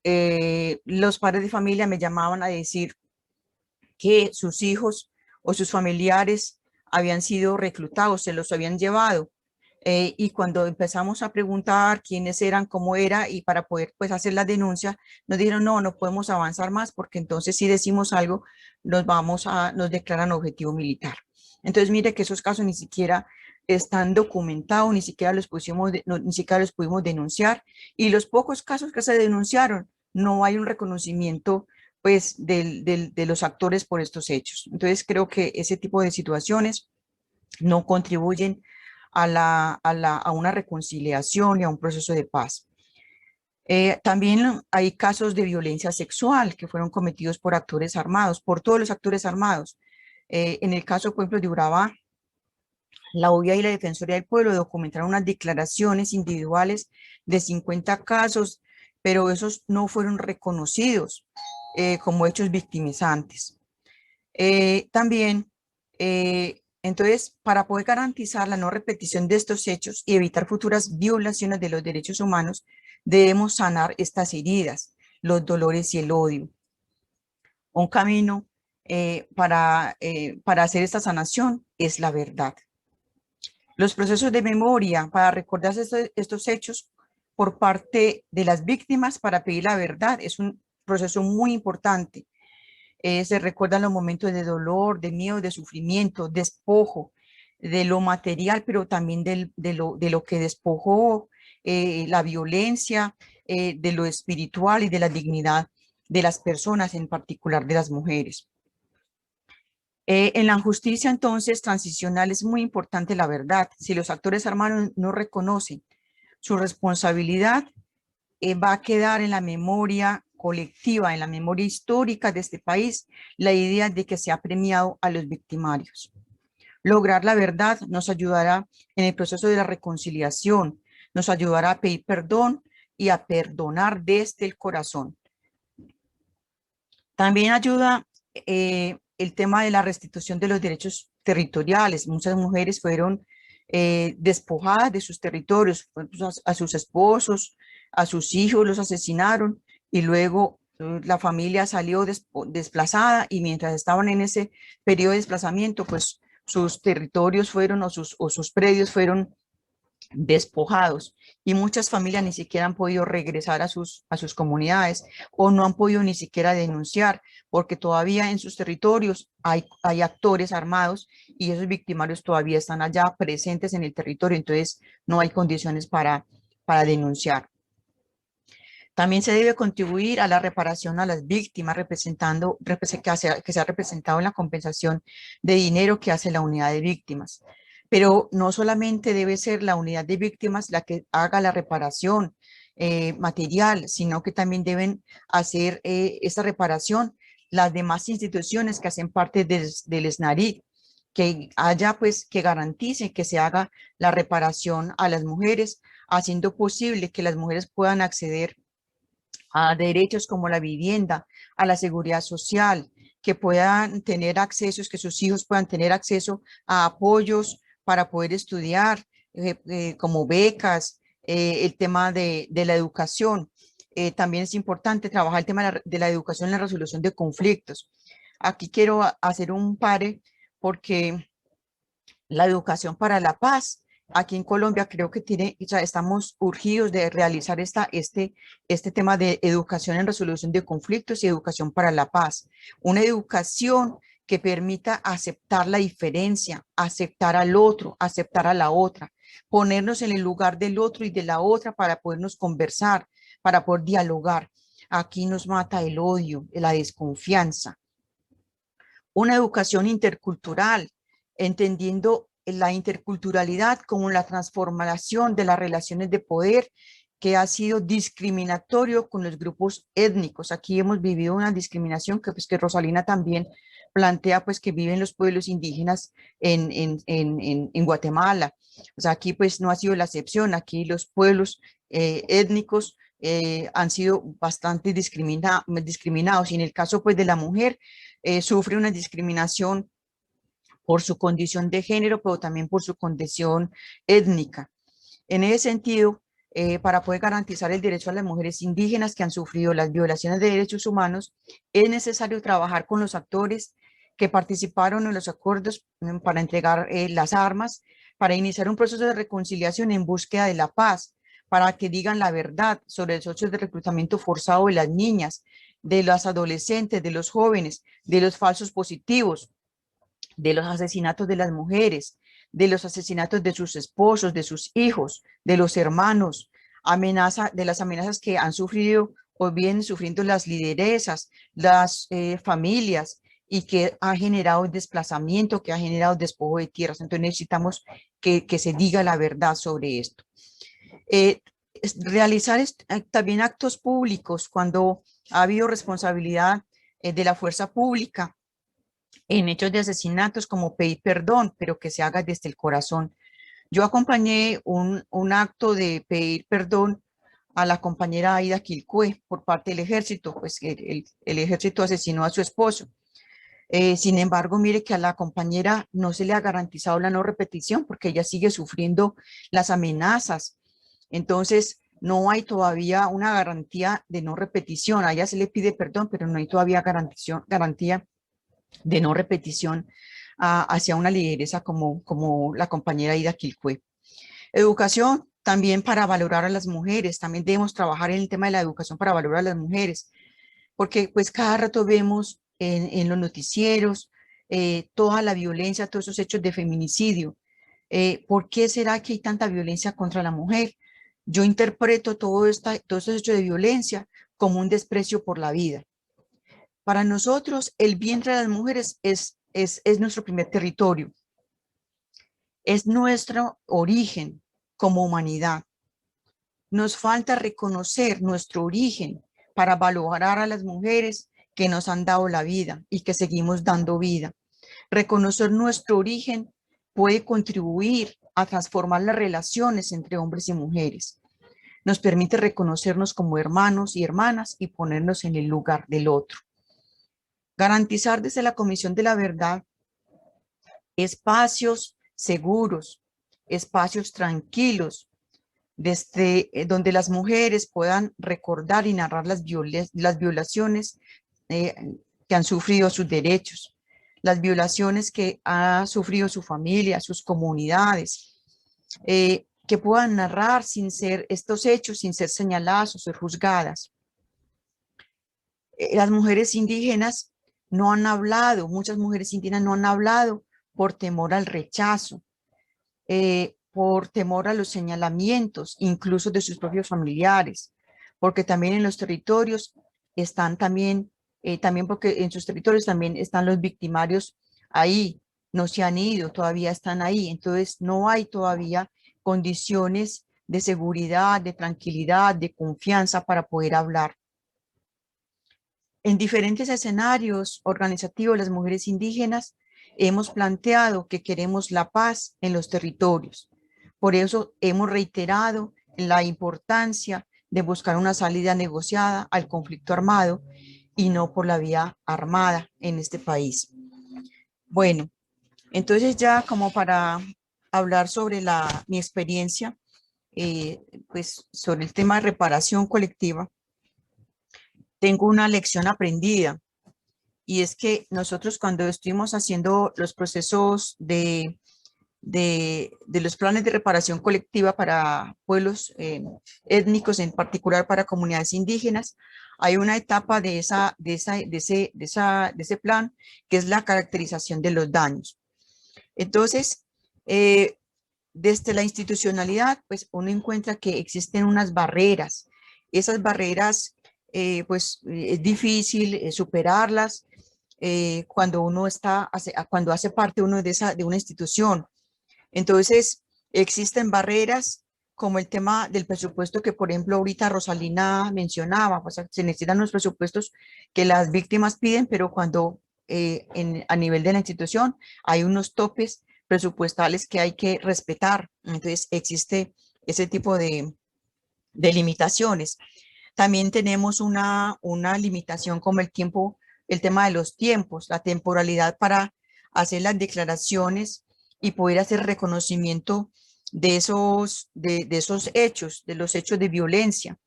los padres de familia me llamaban a decir que sus hijos o sus familiares habían sido reclutados, se los habían llevado. Y cuando empezamos a preguntar quiénes eran, cómo era, y para poder pues hacer la denuncia, nos dijeron no podemos avanzar más porque entonces si decimos algo nos declaran objetivo militar. Entonces mire que esos casos ni siquiera están documentados, ni siquiera los pudimos denunciar, y los pocos casos que se denunciaron no hay un reconocimiento pues de los actores por estos hechos. Entonces creo que ese tipo de situaciones no contribuyen a una reconciliación y a un proceso de paz. También hay casos de violencia sexual que fueron cometidos por actores armados, por todos los actores armados. En el caso, por ejemplo, de Urabá, la OEA y la Defensoría del Pueblo documentaron unas declaraciones individuales de 50 casos, pero esos no fueron reconocidos como hechos victimizantes. También, entonces, para poder garantizar la no repetición de estos hechos y evitar futuras violaciones de los derechos humanos, debemos sanar estas heridas, los dolores y el odio. Un camino para hacer esta sanación es la verdad. Los procesos de memoria para recordar estos hechos por parte de las víctimas para pedir la verdad es un proceso muy importante. Se recuerdan los momentos de dolor, de miedo, de sufrimiento, despojo, de lo material, pero también de lo que despojó la violencia, de lo espiritual y de la dignidad de las personas, en particular de las mujeres. En la justicia, entonces, transicional es muy importante la verdad. Si los actores armados no reconocen su responsabilidad, va a quedar en la memoria colectiva, en la memoria histórica de este país, la idea de que se ha premiado a los victimarios. Lograr la verdad nos ayudará en el proceso de la reconciliación, nos ayudará a pedir perdón y a perdonar desde el corazón. También ayuda el tema de la restitución de los derechos territoriales. Muchas mujeres fueron despojadas de sus territorios, a sus esposos, a sus hijos los asesinaron y luego la familia salió desplazada y mientras estaban en ese periodo de desplazamiento, pues sus territorios fueron o sus predios fueron despojados y muchas familias ni siquiera han podido regresar a sus comunidades o no han podido ni siquiera denunciar porque todavía en sus territorios hay actores armados y esos victimarios todavía están allá presentes en el territorio, entonces no hay condiciones para denunciar. También se debe contribuir a la reparación a las víctimas que se ha representado en la compensación de dinero que hace la unidad de víctimas. Pero no solamente debe ser la unidad de víctimas la que haga la reparación material, sino que también deben hacer esa reparación las demás instituciones que hacen parte del SNARIC, que haya pues que garantice que se haga la reparación a las mujeres, haciendo posible que las mujeres puedan acceder a derechos como la vivienda, a la seguridad social, que puedan tener acceso, que sus hijos puedan tener acceso a apoyos para poder estudiar, como becas, el tema de la educación. También es importante trabajar el tema de la educación en la resolución de conflictos. Aquí quiero hacer un pare porque la educación para la paz, aquí en Colombia creo que estamos urgidos de realizar este tema de educación en resolución de conflictos y educación para la paz. Una educación que permita aceptar la diferencia, aceptar al otro, aceptar a la otra, ponernos en el lugar del otro y de la otra para podernos conversar, para poder dialogar. Aquí nos mata el odio, la desconfianza. Una educación intercultural, entendiendo la interculturalidad como la transformación de las relaciones de poder que ha sido discriminatorio con los grupos étnicos. Aquí hemos vivido una discriminación que Rosalina también plantea, pues que viven los pueblos indígenas en Guatemala. O sea, aquí pues no ha sido la excepción, aquí los pueblos étnicos han sido bastante discriminados y en el caso pues de la mujer sufre una discriminación por su condición de género, pero también por su condición étnica. En ese sentido, para poder garantizar el derecho a las mujeres indígenas que han sufrido las violaciones de derechos humanos, es necesario trabajar con los actores que participaron en los acuerdos para entregar las armas, para iniciar un proceso de reconciliación en búsqueda de la paz, para que digan la verdad sobre los hechos de reclutamiento forzado de las niñas, de los adolescentes, de los jóvenes, de los falsos positivos, de los asesinatos de las mujeres, de los asesinatos de sus esposos, de sus hijos, de los hermanos, de las amenazas que han sufrido o vienen sufriendo las lideresas, las familias, y que ha generado el desplazamiento, que ha generado el despojo de tierras. Entonces necesitamos que se diga la verdad sobre esto. Realizar también actos públicos cuando ha habido responsabilidad de la fuerza pública en hechos de asesinatos, como pedir perdón, pero que se haga desde el corazón. Yo acompañé un acto de pedir perdón a la compañera Aida Quilcue por parte del ejército, pues el ejército asesinó a su esposo. Sin embargo, mire que a la compañera no se le ha garantizado la no repetición porque ella sigue sufriendo las amenazas. Entonces, no hay todavía una garantía de no repetición. A ella se le pide perdón, pero no hay todavía garantía de no repetición hacia una lideresa como la compañera Ida Quilcue. Educación también para valorar a las mujeres. También debemos trabajar en el tema de la educación para valorar a las mujeres, porque pues cada rato vemos en los noticieros toda la violencia, todos esos hechos de feminicidio. ¿Por qué será que hay tanta violencia contra la mujer? Yo interpreto todos estos hechos de violencia como un desprecio por la vida. Para nosotros, el vientre de las mujeres es nuestro primer territorio. Es nuestro origen como humanidad. Nos falta reconocer nuestro origen para valorar a las mujeres que nos han dado la vida y que seguimos dando vida. Reconocer nuestro origen puede contribuir a transformar las relaciones entre hombres y mujeres. Nos permite reconocernos como hermanos y hermanas y ponernos en el lugar del otro. Garantizar desde la Comisión de la Verdad espacios seguros, espacios tranquilos, desde donde las mujeres puedan recordar y narrar las violaciones que han sufrido sus derechos, las violaciones que ha sufrido su familia, sus comunidades, que puedan narrar estos hechos sin ser señaladas o ser juzgadas. Las mujeres indígenas no han hablado, muchas mujeres indígenas no han hablado por temor al rechazo, por temor a los señalamientos, incluso de sus propios familiares, porque también en los territorios están también porque en sus territorios también están los victimarios ahí, no se han ido, todavía están ahí, entonces no hay todavía condiciones de seguridad, de tranquilidad, de confianza para poder hablar. En diferentes escenarios organizativos, las mujeres indígenas hemos planteado que queremos la paz en los territorios. Por eso hemos reiterado la importancia de buscar una salida negociada al conflicto armado y no por la vía armada en este país. Bueno, entonces ya como para hablar sobre mi experiencia, pues sobre el tema de reparación colectiva, tengo una lección aprendida. Y es que nosotros cuando estuvimos haciendo los procesos de los planes de reparación colectiva para pueblos étnicos, en particular para comunidades indígenas, hay una etapa de ese plan que es la caracterización de los daños. Entonces, desde la institucionalidad, pues uno encuentra que existen unas barreras. Esas barreras, pues es difícil superarlas cuando cuando hace parte uno de una institución. Entonces, existen barreras como el tema del presupuesto que, por ejemplo, ahorita Rosalina mencionaba, pues se necesitan los presupuestos que las víctimas piden, pero cuando a nivel de la institución hay unos topes presupuestales que hay que respetar. Entonces, existe ese tipo de limitaciones. También tenemos una limitación como el tema de los tiempos, la temporalidad para hacer las declaraciones y poder hacer reconocimiento de esos hechos, de los hechos de violencia.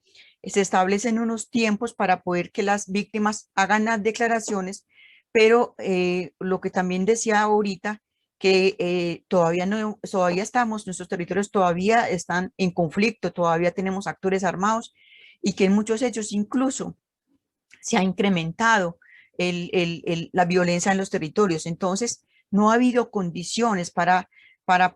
Se establecen unos tiempos para poder que las víctimas hagan las declaraciones, pero lo que también decía ahorita, que todavía estamos, nuestros territorios todavía están en conflicto, todavía tenemos actores armados y que en muchos hechos incluso se ha incrementado la violencia en los territorios. Entonces, no ha habido condiciones para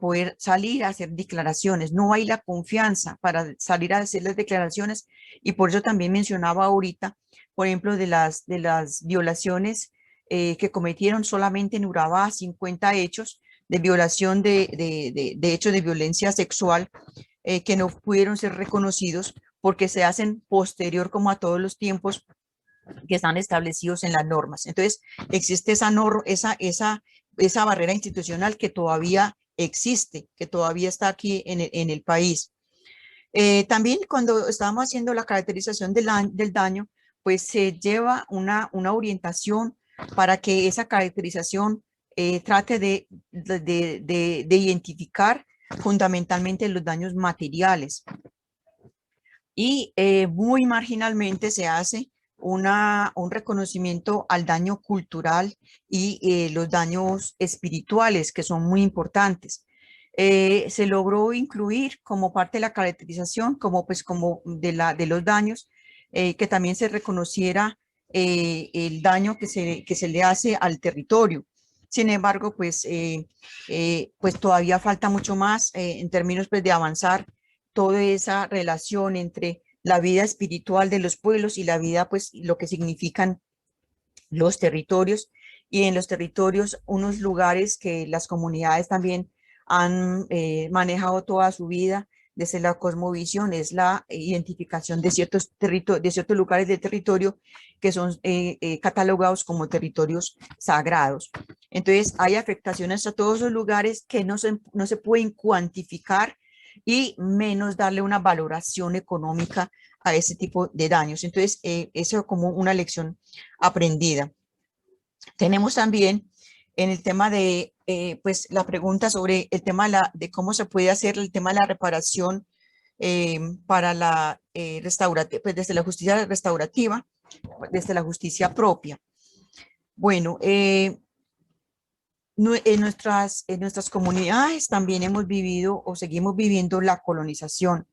poder salir a hacer declaraciones. No hay la confianza para salir a hacer las declaraciones y por eso también mencionaba ahorita, por ejemplo, de las violaciones que cometieron solamente en Urabá, 50 hechos de violación de hechos de violencia sexual que no pudieron ser reconocidos porque se hacen posterior como a todos los tiempos que están establecidos en las normas. Entonces, existe esa barrera institucional que todavía existe, que todavía está aquí en el país. También cuando estábamos haciendo la caracterización del daño, pues se lleva una orientación para que esa caracterización trate de identificar fundamentalmente los daños materiales. Y muy marginalmente se hace un reconocimiento al daño cultural y los daños espirituales, que son muy importantes. Se logró incluir como parte de la caracterización, como de los daños, que también se reconociera el daño que se le hace al territorio. Sin embargo, pues todavía falta mucho más en términos pues, de avanzar toda esa relación entre la vida espiritual de los pueblos y la vida, pues lo que significan los territorios, y en los territorios unos lugares que las comunidades también han manejado toda su vida desde la cosmovisión, es la identificación de ciertos lugares del territorio que son catalogados como territorios sagrados. Entonces hay afectaciones a todos esos lugares que no se pueden cuantificar y menos darle una valoración económica a ese tipo de daños. Entonces, eso es como una lección aprendida. Tenemos también en el tema de, pues, la pregunta sobre el tema de cómo se puede hacer el tema de la reparación para la pues, desde la justicia restaurativa, desde la justicia propia. Bueno, en nuestras comunidades también hemos vivido o seguimos viviendo la colonización.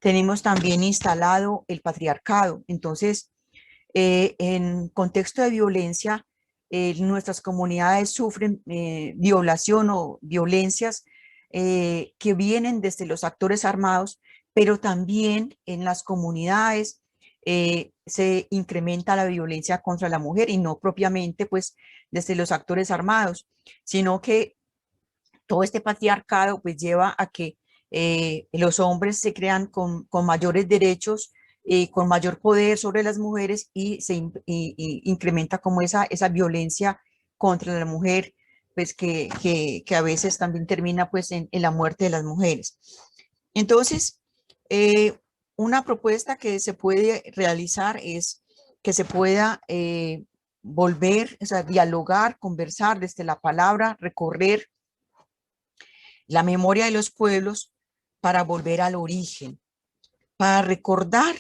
Tenemos también instalado el patriarcado. Entonces, en contexto de violencia, nuestras comunidades sufren violación o violencias que vienen desde los actores armados, pero también en las comunidades se incrementa la violencia contra la mujer, y no propiamente pues desde los actores armados, sino que todo este patriarcado pues lleva a que los hombres se crean con mayores derechos, con mayor poder sobre las mujeres, y se incrementa como esa violencia contra la mujer, pues que a veces también termina pues en la muerte de las mujeres. Entonces, una propuesta que se puede realizar es que se pueda volver, o sea, dialogar, conversar desde la palabra, recorrer la memoria de los pueblos para volver al origen, para recordar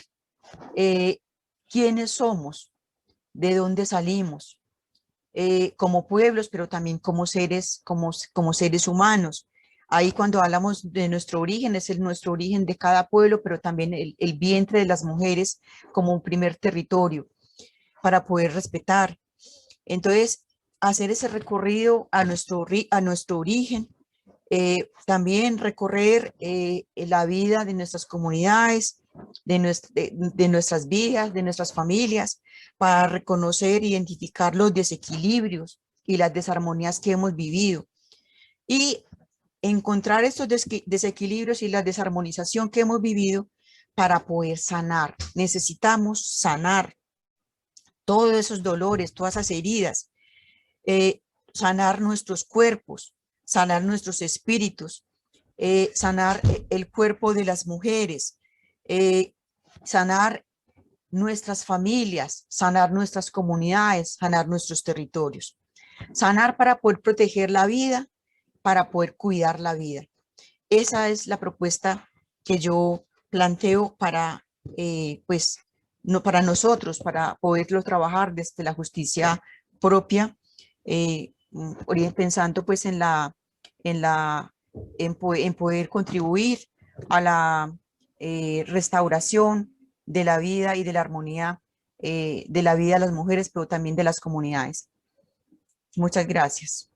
quiénes somos, de dónde salimos, como pueblos, pero también como seres humanos. Ahí cuando hablamos de nuestro origen, es nuestro origen de cada pueblo, pero también el vientre de las mujeres como un primer territorio para poder respetar. Entonces, hacer ese recorrido a nuestro origen, también recorrer la vida de nuestras comunidades, de nuestras vidas, de nuestras familias, para reconocer e identificar los desequilibrios y las desarmonías que hemos vivido, y encontrar estos desequilibrios y la desarmonización que hemos vivido para poder sanar. Necesitamos sanar todos esos dolores, todas esas heridas, sanar nuestros cuerpos, sanar nuestros espíritus, sanar el cuerpo de las mujeres, sanar nuestras familias, sanar nuestras comunidades, sanar nuestros territorios. Sanar para poder proteger la vida, para poder cuidar la vida. Esa es la propuesta que yo planteo para, pues, no, para nosotros, para poderlo trabajar desde la justicia propia, pensando pues en poder contribuir a la restauración de la vida y de la armonía de la vida de las mujeres, pero también de las comunidades. Muchas gracias.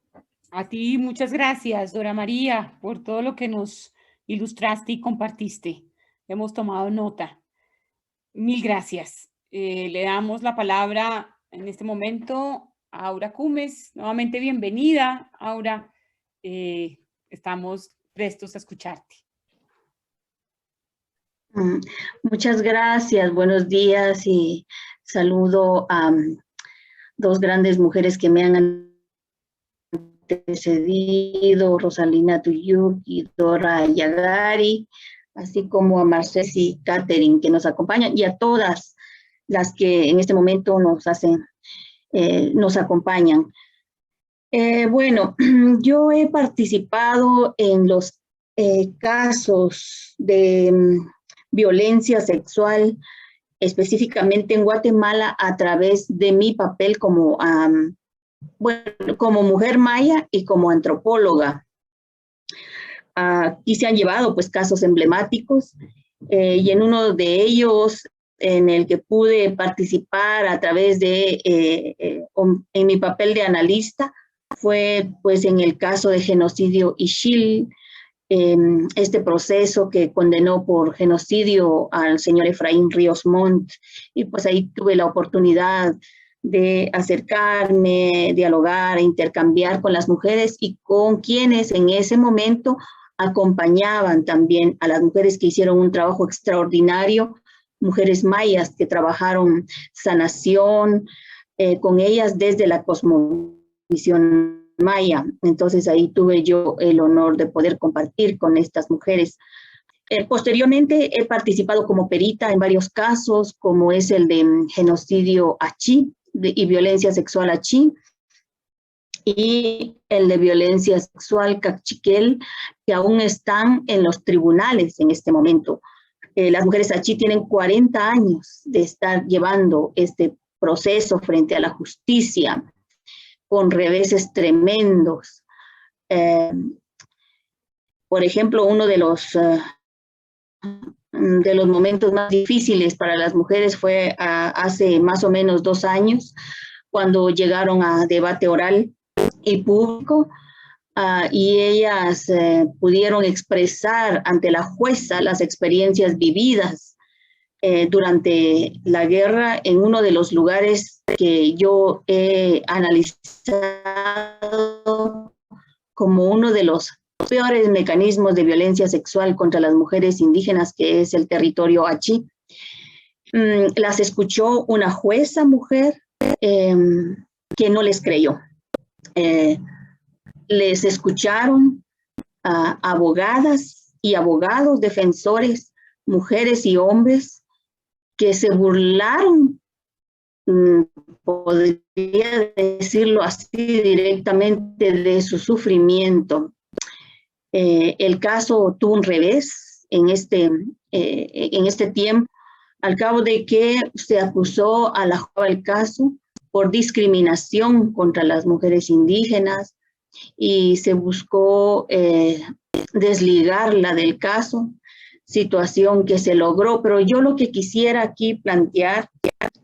A ti, muchas gracias, Dora María, por todo lo que nos ilustraste y compartiste. Hemos tomado nota. Mil gracias. Le damos la palabra en este momento a Aura Cumes. Nuevamente bienvenida, Aura. Estamos prestos a escucharte. Muchas gracias, buenos días, y saludo a dos grandes mujeres que me han antecedido, Rosalina Tuyuk y Dora Yagari, así como a Marcés y Catherine que nos acompañan, y a todas las que en este momento nos hacen nos acompañan. Bueno, yo he participado en los casos de violencia sexual, específicamente en Guatemala, a través de mi papel como, como mujer maya y como antropóloga. Aquí se han llevado pues casos emblemáticos y en uno de ellos en el que pude participar a través de, en mi papel de analista, fue pues en el caso de genocidio Ixil, este proceso que condenó por genocidio al señor Efraín Ríos Montt, y pues ahí tuve la oportunidad de acercarme, dialogar, intercambiar con las mujeres y con quienes en ese momento acompañaban también a las mujeres que hicieron un trabajo extraordinario, mujeres mayas que trabajaron sanación con ellas desde la cosmovisión maya. Entonces ahí tuve yo el honor de poder compartir con estas mujeres. Posteriormente he participado como perita en varios casos, como es el de genocidio achí y violencia sexual achí, y el de violencia sexual cachiquel, que aún están en los tribunales en este momento. Las mujeres achí tienen 40 años de estar llevando este proceso frente a la justicia, con reveses tremendos. Por ejemplo, uno de los momentos más difíciles para las mujeres fue hace más o menos 2 años, cuando llegaron a debate oral y público, y ellas pudieron expresar ante la jueza las experiencias vividas durante la guerra en uno de los lugares que yo he analizado como uno de los peores mecanismos de violencia sexual contra las mujeres indígenas, que es el territorio achí. Las escuchó una jueza mujer que no les creyó. Les escucharon abogadas y abogados, defensores, mujeres y hombres que se burlaron, podría decirlo así directamente, de su sufrimiento. El caso tuvo un revés en este tiempo, al cabo de que se acusó a la jueza del caso por discriminación contra las mujeres indígenas y se buscó desligarla del caso, situación que se logró. Pero yo lo que quisiera aquí plantear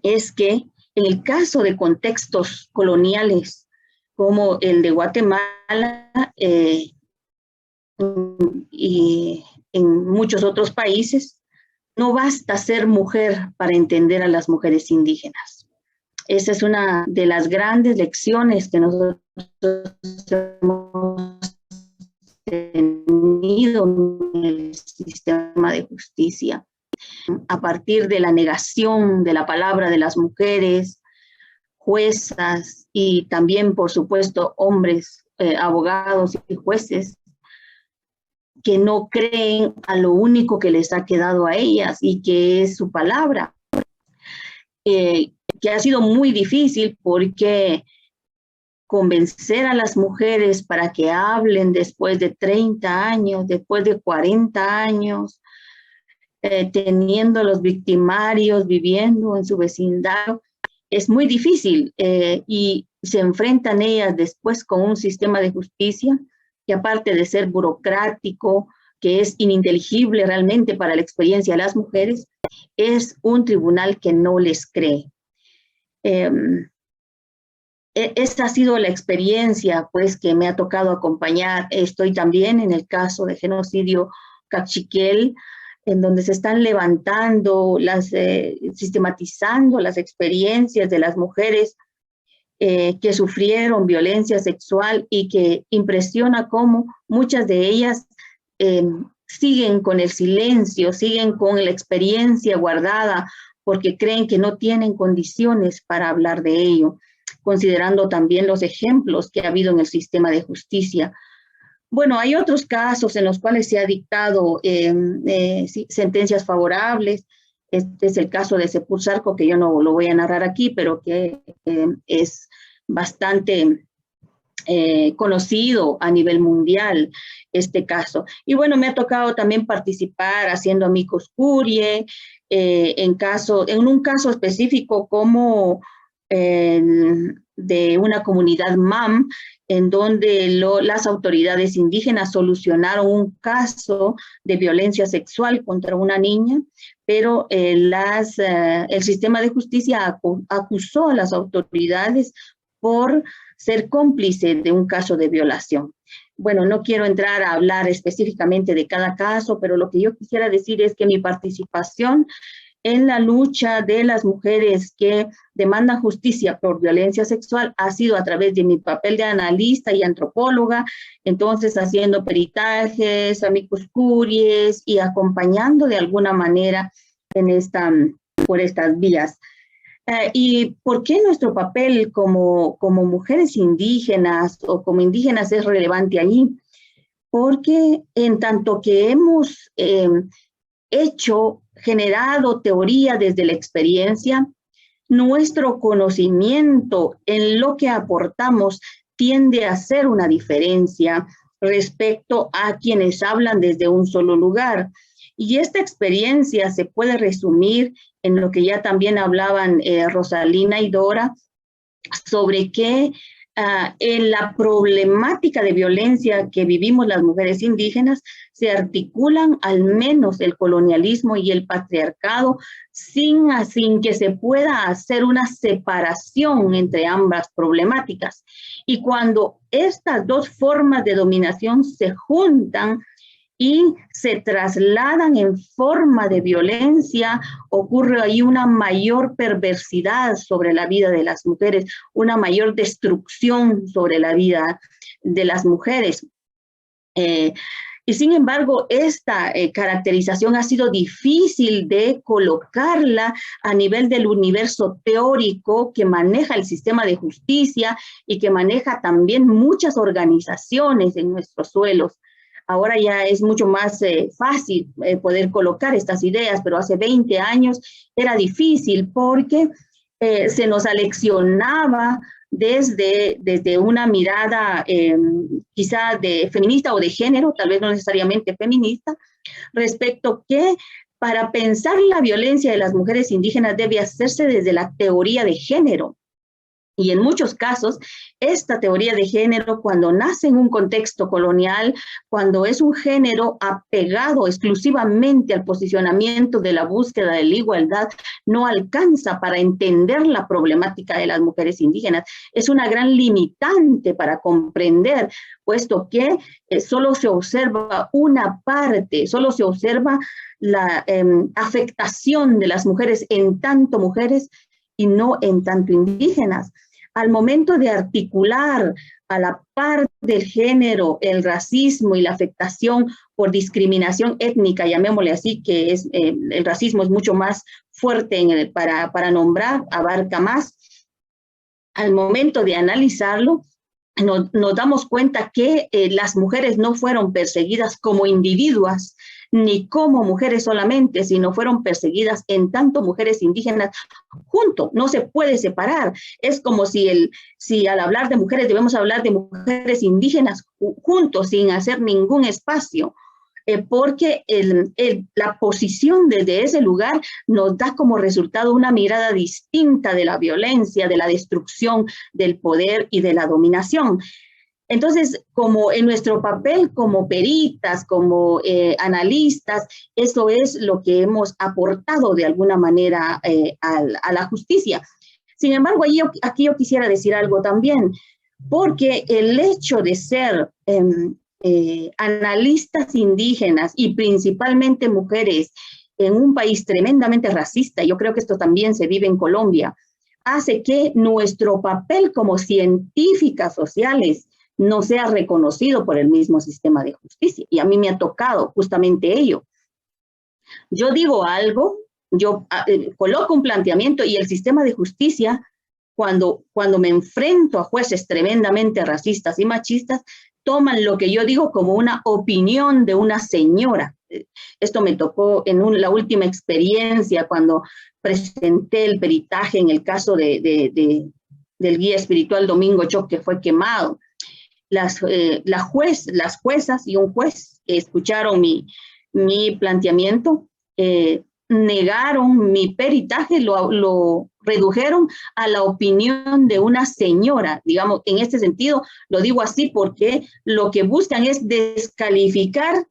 es que en el caso de contextos coloniales como el de Guatemala y en muchos otros países, no basta ser mujer para entender a las mujeres indígenas. Esa es una de las grandes lecciones que nosotros hemos tenido en el sistema de justicia. A partir de la negación de la palabra de las mujeres, juezas y también, por supuesto, hombres, abogados y jueces, que no creen a lo único que les ha quedado a ellas y que es su palabra, que ha sido muy difícil porque convencer a las mujeres para que hablen después de 30 años, después de 40 años, teniendo los victimarios viviendo en su vecindario, es muy difícil y se enfrentan ellas después con un sistema de justicia que, aparte de ser burocrático, que es ininteligible realmente para la experiencia de las mujeres, es un tribunal que no les cree. Esta ha sido la experiencia pues, que me ha tocado acompañar. Estoy también en el caso de genocidio cachiquel, en donde se están levantando, sistematizando las experiencias de las mujeres que sufrieron violencia sexual y que impresiona cómo muchas de ellas siguen con el silencio, siguen con la experiencia guardada porque creen que no tienen condiciones para hablar de ello, considerando también los ejemplos que ha habido en el sistema de justicia. Bueno, hay otros casos en los cuales se ha dictado sentencias favorables Este es el caso de Sepur Sarco, que yo no lo voy a narrar aquí, pero que es bastante conocido a nivel mundial este caso. Y bueno, me ha tocado también participar haciendo amicus curiae, en un caso específico como de una comunidad MAM, en donde las autoridades indígenas solucionaron un caso de violencia sexual contra una niña, pero el sistema de justicia acusó a las autoridades por ser cómplice de un caso de violación. Bueno, no quiero entrar a hablar específicamente de cada caso, pero lo que yo quisiera decir es que mi participación en la lucha de las mujeres que demandan justicia por violencia sexual ha sido a través de mi papel de analista y antropóloga, entonces haciendo peritajes, amicus curiae y acompañando de alguna manera por estas vías. ¿Y por qué nuestro papel como mujeres indígenas o como indígenas es relevante allí? Porque en tanto que hemos generado teoría desde la experiencia, nuestro conocimiento en lo que aportamos tiende a hacer una diferencia respecto a quienes hablan desde un solo lugar. Y esta experiencia se puede resumir en lo que ya también hablaban Rosalina y Dora, sobre que en la problemática de violencia que vivimos las mujeres indígenas se articulan al menos el colonialismo y el patriarcado sin que se pueda hacer una separación entre ambas problemáticas. Y cuando estas dos formas de dominación se juntan y se trasladan en forma de violencia, ocurre ahí una mayor perversidad sobre la vida de las mujeres, una mayor destrucción sobre la vida de las mujeres. Y sin embargo, esta caracterización ha sido difícil de colocarla a nivel del universo teórico que maneja el sistema de justicia y que maneja también muchas organizaciones en nuestros suelos. Ahora ya es mucho más fácil poder colocar estas ideas, pero hace 20 años era difícil porque se nos aleccionaba desde una mirada quizá de feminista o de género, tal vez no necesariamente feminista, respecto que para pensar la violencia de las mujeres indígenas debe hacerse desde la teoría de género. Y en muchos casos, esta teoría de género, cuando nace en un contexto colonial, cuando es un género apegado exclusivamente al posicionamiento de la búsqueda de la igualdad, no alcanza para entender la problemática de las mujeres indígenas. Es una gran limitante para comprender, puesto que solo se observa una parte, solo se observa la afectación de las mujeres en tanto mujeres y no en tanto indígenas. Al momento de articular a la par del género, el racismo y la afectación por discriminación étnica, llamémosle así, que es el racismo es mucho más fuerte para nombrar, abarca más. Al momento de analizarlo, nos damos cuenta que las mujeres no fueron perseguidas como individuas, ni como mujeres solamente, sino fueron perseguidas en tanto mujeres indígenas junto, no se puede separar. Es como si al hablar de mujeres debemos hablar de mujeres indígenas juntos, sin hacer ningún espacio, porque la posición desde ese lugar nos da como resultado una mirada distinta de la violencia, de la destrucción del poder y de la dominación. Entonces, como en nuestro papel como peritas, como analistas, eso es lo que hemos aportado de alguna manera a la justicia. Sin embargo, aquí yo quisiera decir algo también, porque el hecho de ser analistas indígenas y principalmente mujeres en un país tremendamente racista, yo creo que esto también se vive en Colombia, hace que nuestro papel como científicas sociales no sea reconocido por el mismo sistema de justicia. Y a mí me ha tocado justamente ello. Yo digo algo, yo coloco un planteamiento y el sistema de justicia, cuando me enfrento a jueces tremendamente racistas y machistas, toman lo que yo digo como una opinión de una señora. Esto me tocó en la última experiencia cuando presenté el peritaje en el caso del guía espiritual Domingo Choc, que fue quemado. Las juezas y un juez que escucharon mi planteamiento negaron mi peritaje, lo redujeron a la opinión de una señora. Digamos, en este sentido lo digo así porque lo que buscan es descalificar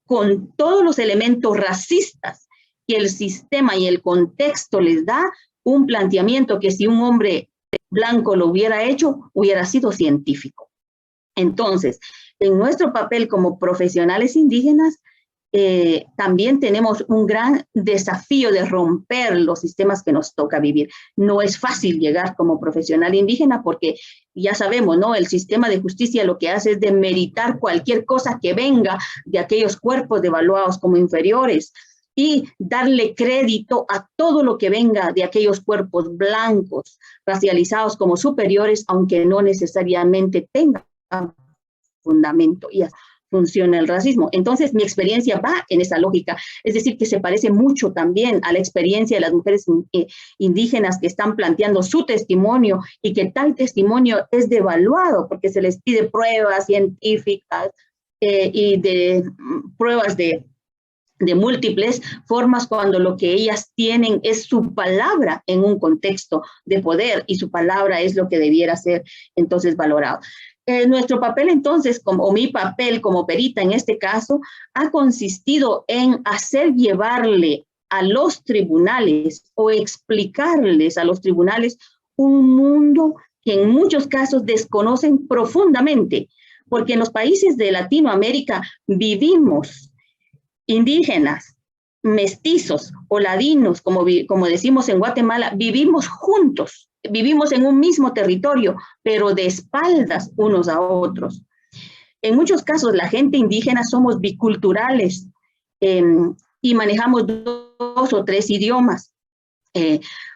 con todos los elementos racistas que el sistema y el contexto les da, un planteamiento que si un hombre blanco lo hubiera hecho, hubiera sido científico. Entonces, en nuestro papel como profesionales indígenas, también tenemos un gran desafío de romper los sistemas que nos toca vivir. No es fácil llegar como profesional indígena porque ya sabemos, ¿no? El sistema de justicia lo que hace es demeritar cualquier cosa que venga de aquellos cuerpos devaluados como inferiores y darle crédito a todo lo que venga de aquellos cuerpos blancos, racializados como superiores, aunque no necesariamente tengan fundamento. Y funciona el racismo. Entonces, mi experiencia va en esa lógica, es decir, que se parece mucho también a la experiencia de las mujeres indígenas que están planteando su testimonio y que tal testimonio es devaluado porque se les pide pruebas científicas y de pruebas de múltiples formas cuando lo que ellas tienen es su palabra en un contexto de poder y su palabra es lo que debiera ser entonces valorado. Nuestro papel entonces, o mi papel como perita en este caso, ha consistido en hacer llevarle a los tribunales o explicarles a los tribunales un mundo que en muchos casos desconocen profundamente, porque en los países de Latinoamérica vivimos indígenas, mestizos o ladinos, como decimos en Guatemala, vivimos juntos. Vivimos en un mismo territorio, pero de espaldas unos a otros. En muchos casos, la gente indígena somos biculturales y manejamos 2 o 3 idiomas,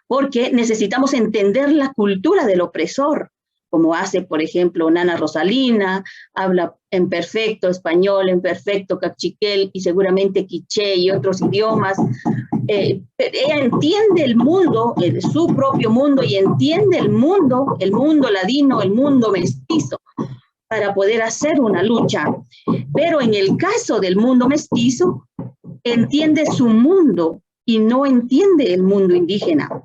porque necesitamos entender la cultura del opresor, como hace, por ejemplo, Nana Rosalina, habla en perfecto español, en perfecto cachiquel y seguramente quiché y otros idiomas. Ella entiende el mundo, su propio mundo, y entiende el mundo ladino, el mundo mestizo, para poder hacer una lucha. Pero en el caso del mundo mestizo, entiende su mundo y no entiende el mundo indígena.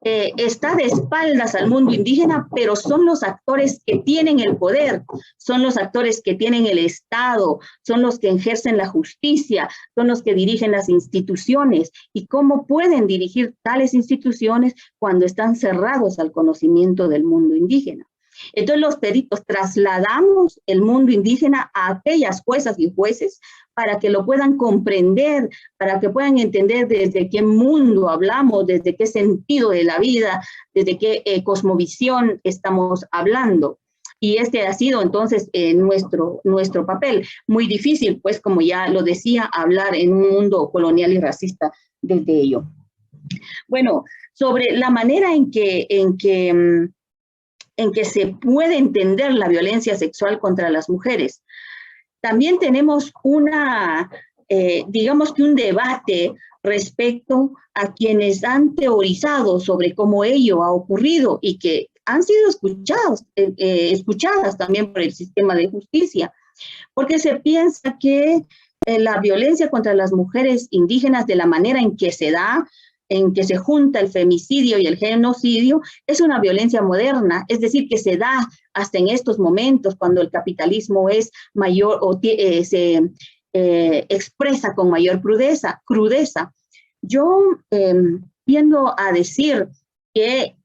Está de espaldas al mundo indígena, pero son los actores que tienen el poder, son los actores que tienen el Estado, son los que ejercen la justicia, son los que dirigen las instituciones. ¿Y cómo pueden dirigir tales instituciones cuando están cerrados al conocimiento del mundo indígena? Entonces los peritos trasladamos el mundo indígena a aquellas juezas y jueces para que lo puedan comprender, para que puedan entender desde qué mundo hablamos, desde qué sentido de la vida, desde qué cosmovisión estamos hablando. Y este ha sido entonces nuestro papel. Muy difícil, pues como ya lo decía, hablar en un mundo colonial y racista desde ello. Bueno, sobre la manera en que se puede entender la violencia sexual contra las mujeres. También tenemos digamos que un debate respecto a quienes han teorizado sobre cómo ello ha ocurrido y que han sido escuchadas también por el sistema de justicia, porque se piensa que la violencia contra las mujeres indígenas, de la manera en que se da, en que se junta el femicidio y el genocidio, es una violencia moderna, es decir, que se da hasta en estos momentos cuando el capitalismo es mayor o se expresa con mayor crudeza. Yo tiendo a decir que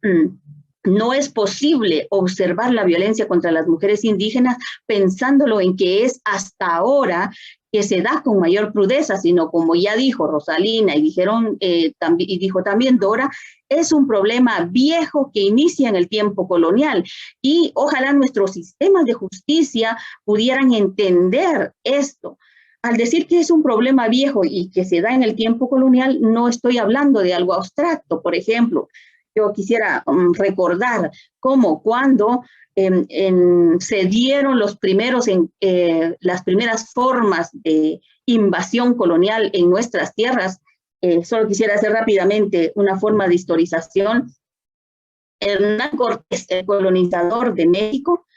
no es posible observar la violencia contra las mujeres indígenas pensándolo en que es hasta ahora que se da con mayor crudeza, sino como ya dijo Rosalina y dijo también Dora, es un problema viejo que inicia en el tiempo colonial y ojalá nuestros sistemas de justicia pudieran entender esto. Al decir que es un problema viejo y que se da en el tiempo colonial, no estoy hablando de algo abstracto. Por ejemplo, yo quisiera recordar cómo cuando se dieron las primeras formas de invasión colonial en nuestras tierras. Solo quisiera hacer rápidamente una forma de historización. Hernán Cortés, el colonizador de México,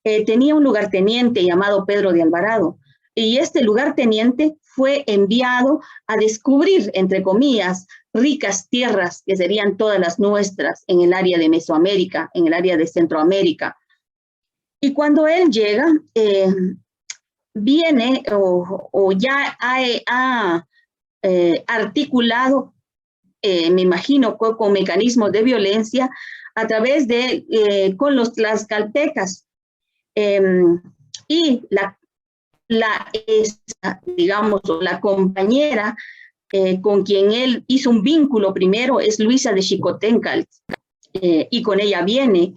tenía un lugarteniente llamado Pedro de Alvarado, y este lugarteniente fue enviado a descubrir, entre comillas, ricas tierras que serían todas las nuestras en el área de Mesoamérica, en el área de Centroamérica. Y cuando él llega, viene o ya ha articulado, me imagino, con mecanismos de violencia a través de, con los tlaxcaltecas. Y digamos, la compañera con quien él hizo un vínculo primero es Luisa de Xicoténcatl, y con ella viene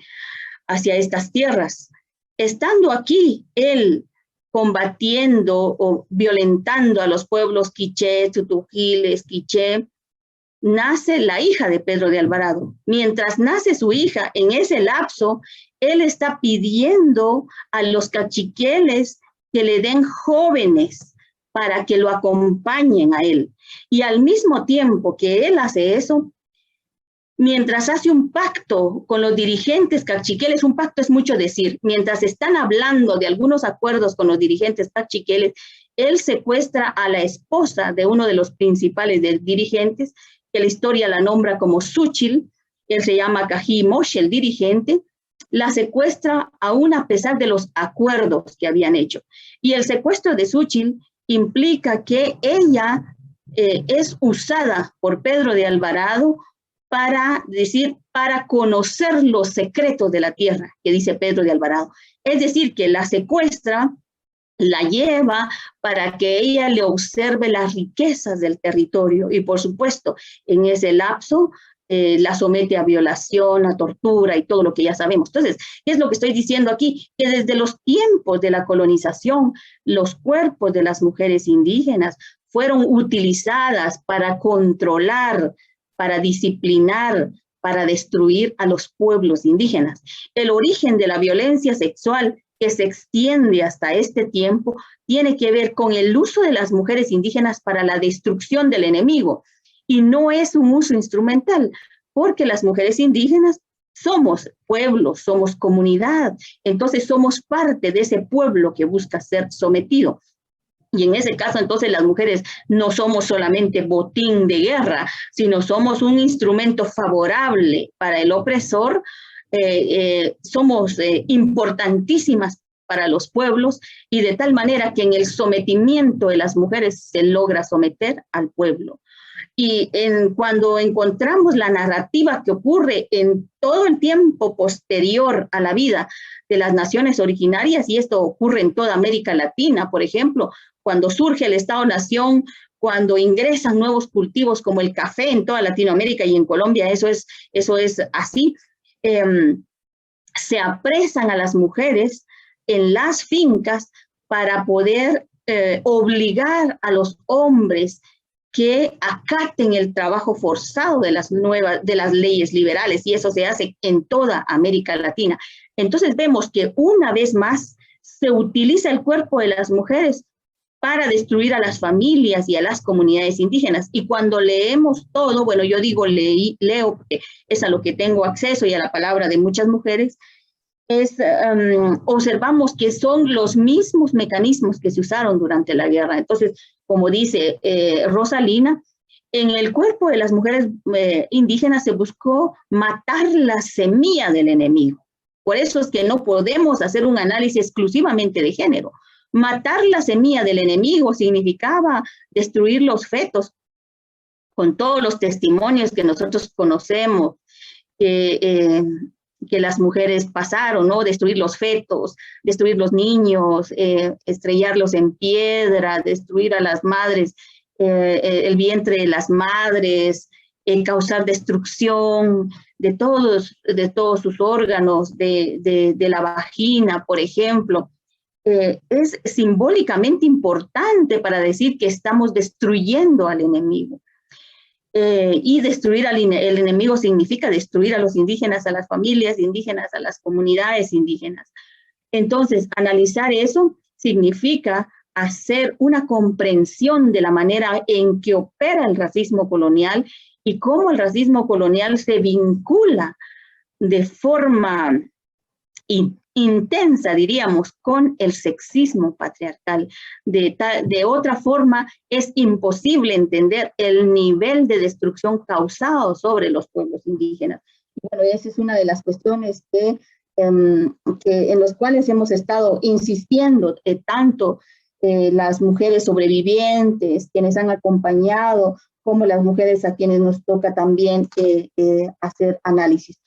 hacia estas tierras. Estando aquí, él combatiendo o violentando a los pueblos quiché, tutugiles, quiché, nace la hija de Pedro de Alvarado. Mientras nace su hija, en ese lapso, él está pidiendo a los caciqueles que le den jóvenes para que lo acompañen a él. Y al mismo tiempo que él hace eso, mientras hace un pacto con los dirigentes caciqueles, un pacto es mucho decir, mientras están hablando de algunos acuerdos con los dirigentes caciqueles, él secuestra a la esposa de uno de los principales dirigentes, que la historia la nombra como Xúchitl. Él se llama Cajimoche, el dirigente, la secuestra aún a pesar de los acuerdos que habían hecho. Y el secuestro de Xúchitl implica que ella es usada por Pedro de Alvarado para conocer los secretos de la tierra, que dice Pedro de Alvarado. Es decir, que la secuestra, la lleva para que ella le observe las riquezas del territorio y, por supuesto, en ese lapso la somete a violación, a tortura y todo lo que ya sabemos. Entonces, ¿qué es lo que estoy diciendo aquí? Que desde los tiempos de la colonización, los cuerpos de las mujeres indígenas fueron utilizadas para controlar, para disciplinar, para destruir a los pueblos indígenas. El origen de la violencia sexual que se extiende hasta este tiempo tiene que ver con el uso de las mujeres indígenas para la destrucción del enemigo, y no es un uso instrumental, porque las mujeres indígenas somos pueblo, somos comunidad, entonces somos parte de ese pueblo que busca ser sometido. Y en ese caso, entonces, las mujeres no somos solamente botín de guerra, sino somos un instrumento favorable para el opresor. Somos importantísimas para los pueblos, y de tal manera que en el sometimiento de las mujeres se logra someter al pueblo. Y cuando encontramos la narrativa que ocurre en todo el tiempo posterior a la vida de las naciones originarias, y esto ocurre en toda América Latina, por ejemplo, cuando surge el Estado-Nación, cuando ingresan nuevos cultivos como el café en toda Latinoamérica y en Colombia, eso es así, se apresan a las mujeres en las fincas para poder obligar a los hombres que acaten el trabajo forzado de las leyes liberales, y eso se hace en toda América Latina. Entonces vemos que una vez más se utiliza el cuerpo de las mujeres para destruir a las familias y a las comunidades indígenas. Y cuando leemos todo, bueno, yo digo leo porque es a lo que tengo acceso y a la palabra de muchas mujeres, observamos que son los mismos mecanismos que se usaron durante la guerra. Entonces, como dice Rosalina, en el cuerpo de las mujeres indígenas se buscó matar la semilla del enemigo. Por eso es que no podemos hacer un análisis exclusivamente de género. Matar la semilla del enemigo significaba destruir los fetos, con todos los testimonios que nosotros conocemos, que las mujeres pasaron, ¿no? Destruir los fetos, destruir los niños, estrellarlos en piedra, destruir a las madres, el vientre de las madres, causar destrucción de todos sus órganos, de la vagina, por ejemplo. Es simbólicamente importante para decir que estamos destruyendo al enemigo. Y destruir el enemigo significa destruir a los indígenas, a las familias indígenas, a las comunidades indígenas. Entonces, analizar eso significa hacer una comprensión de la manera en que opera el racismo colonial y cómo el racismo colonial se vincula de forma intensa, diríamos, con el sexismo patriarcal. De otra forma, es imposible entender el nivel de destrucción causado sobre los pueblos indígenas. Y bueno, esa es una de las cuestiones que en los cuales hemos estado insistiendo tanto las mujeres sobrevivientes, quienes han acompañado, como las mujeres a quienes nos toca también hacer análisis.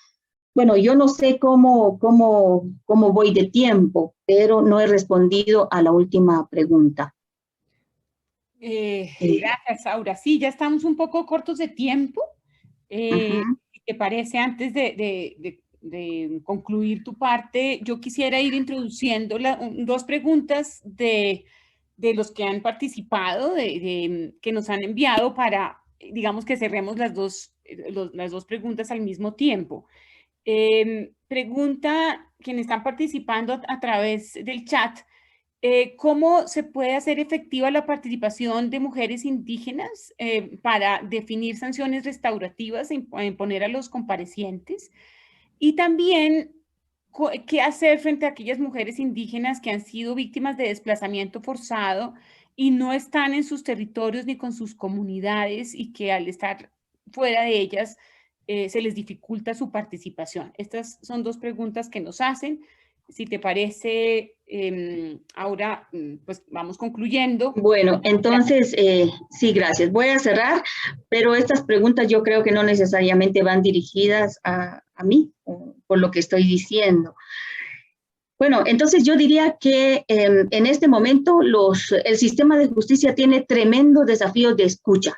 Bueno, yo no sé cómo voy de tiempo, pero no he respondido a la última pregunta. Gracias, Aura. Sí, ya estamos un poco cortos de tiempo. ¿Te parece, antes de concluir tu parte, yo quisiera ir introduciendo dos preguntas de los que han participado, que nos han enviado para, digamos, que cerremos las dos preguntas al mismo tiempo. Pregunta quienes están participando a través del chat, ¿cómo se puede hacer efectiva la participación de mujeres indígenas para definir sanciones restaurativas e imponer a los comparecientes? Y también, ¿qué hacer frente a aquellas mujeres indígenas que han sido víctimas de desplazamiento forzado y no están en sus territorios ni con sus comunidades, y que al estar fuera de ellas se les dificulta su participación? Estas son dos preguntas que nos hacen. Si te parece, ahora pues vamos concluyendo. Bueno, entonces, sí, gracias. Voy a cerrar, pero estas preguntas yo creo que no necesariamente van dirigidas a mí, por lo que estoy diciendo. Bueno, entonces yo diría que en este momento el sistema de justicia tiene tremendos desafíos de escucha,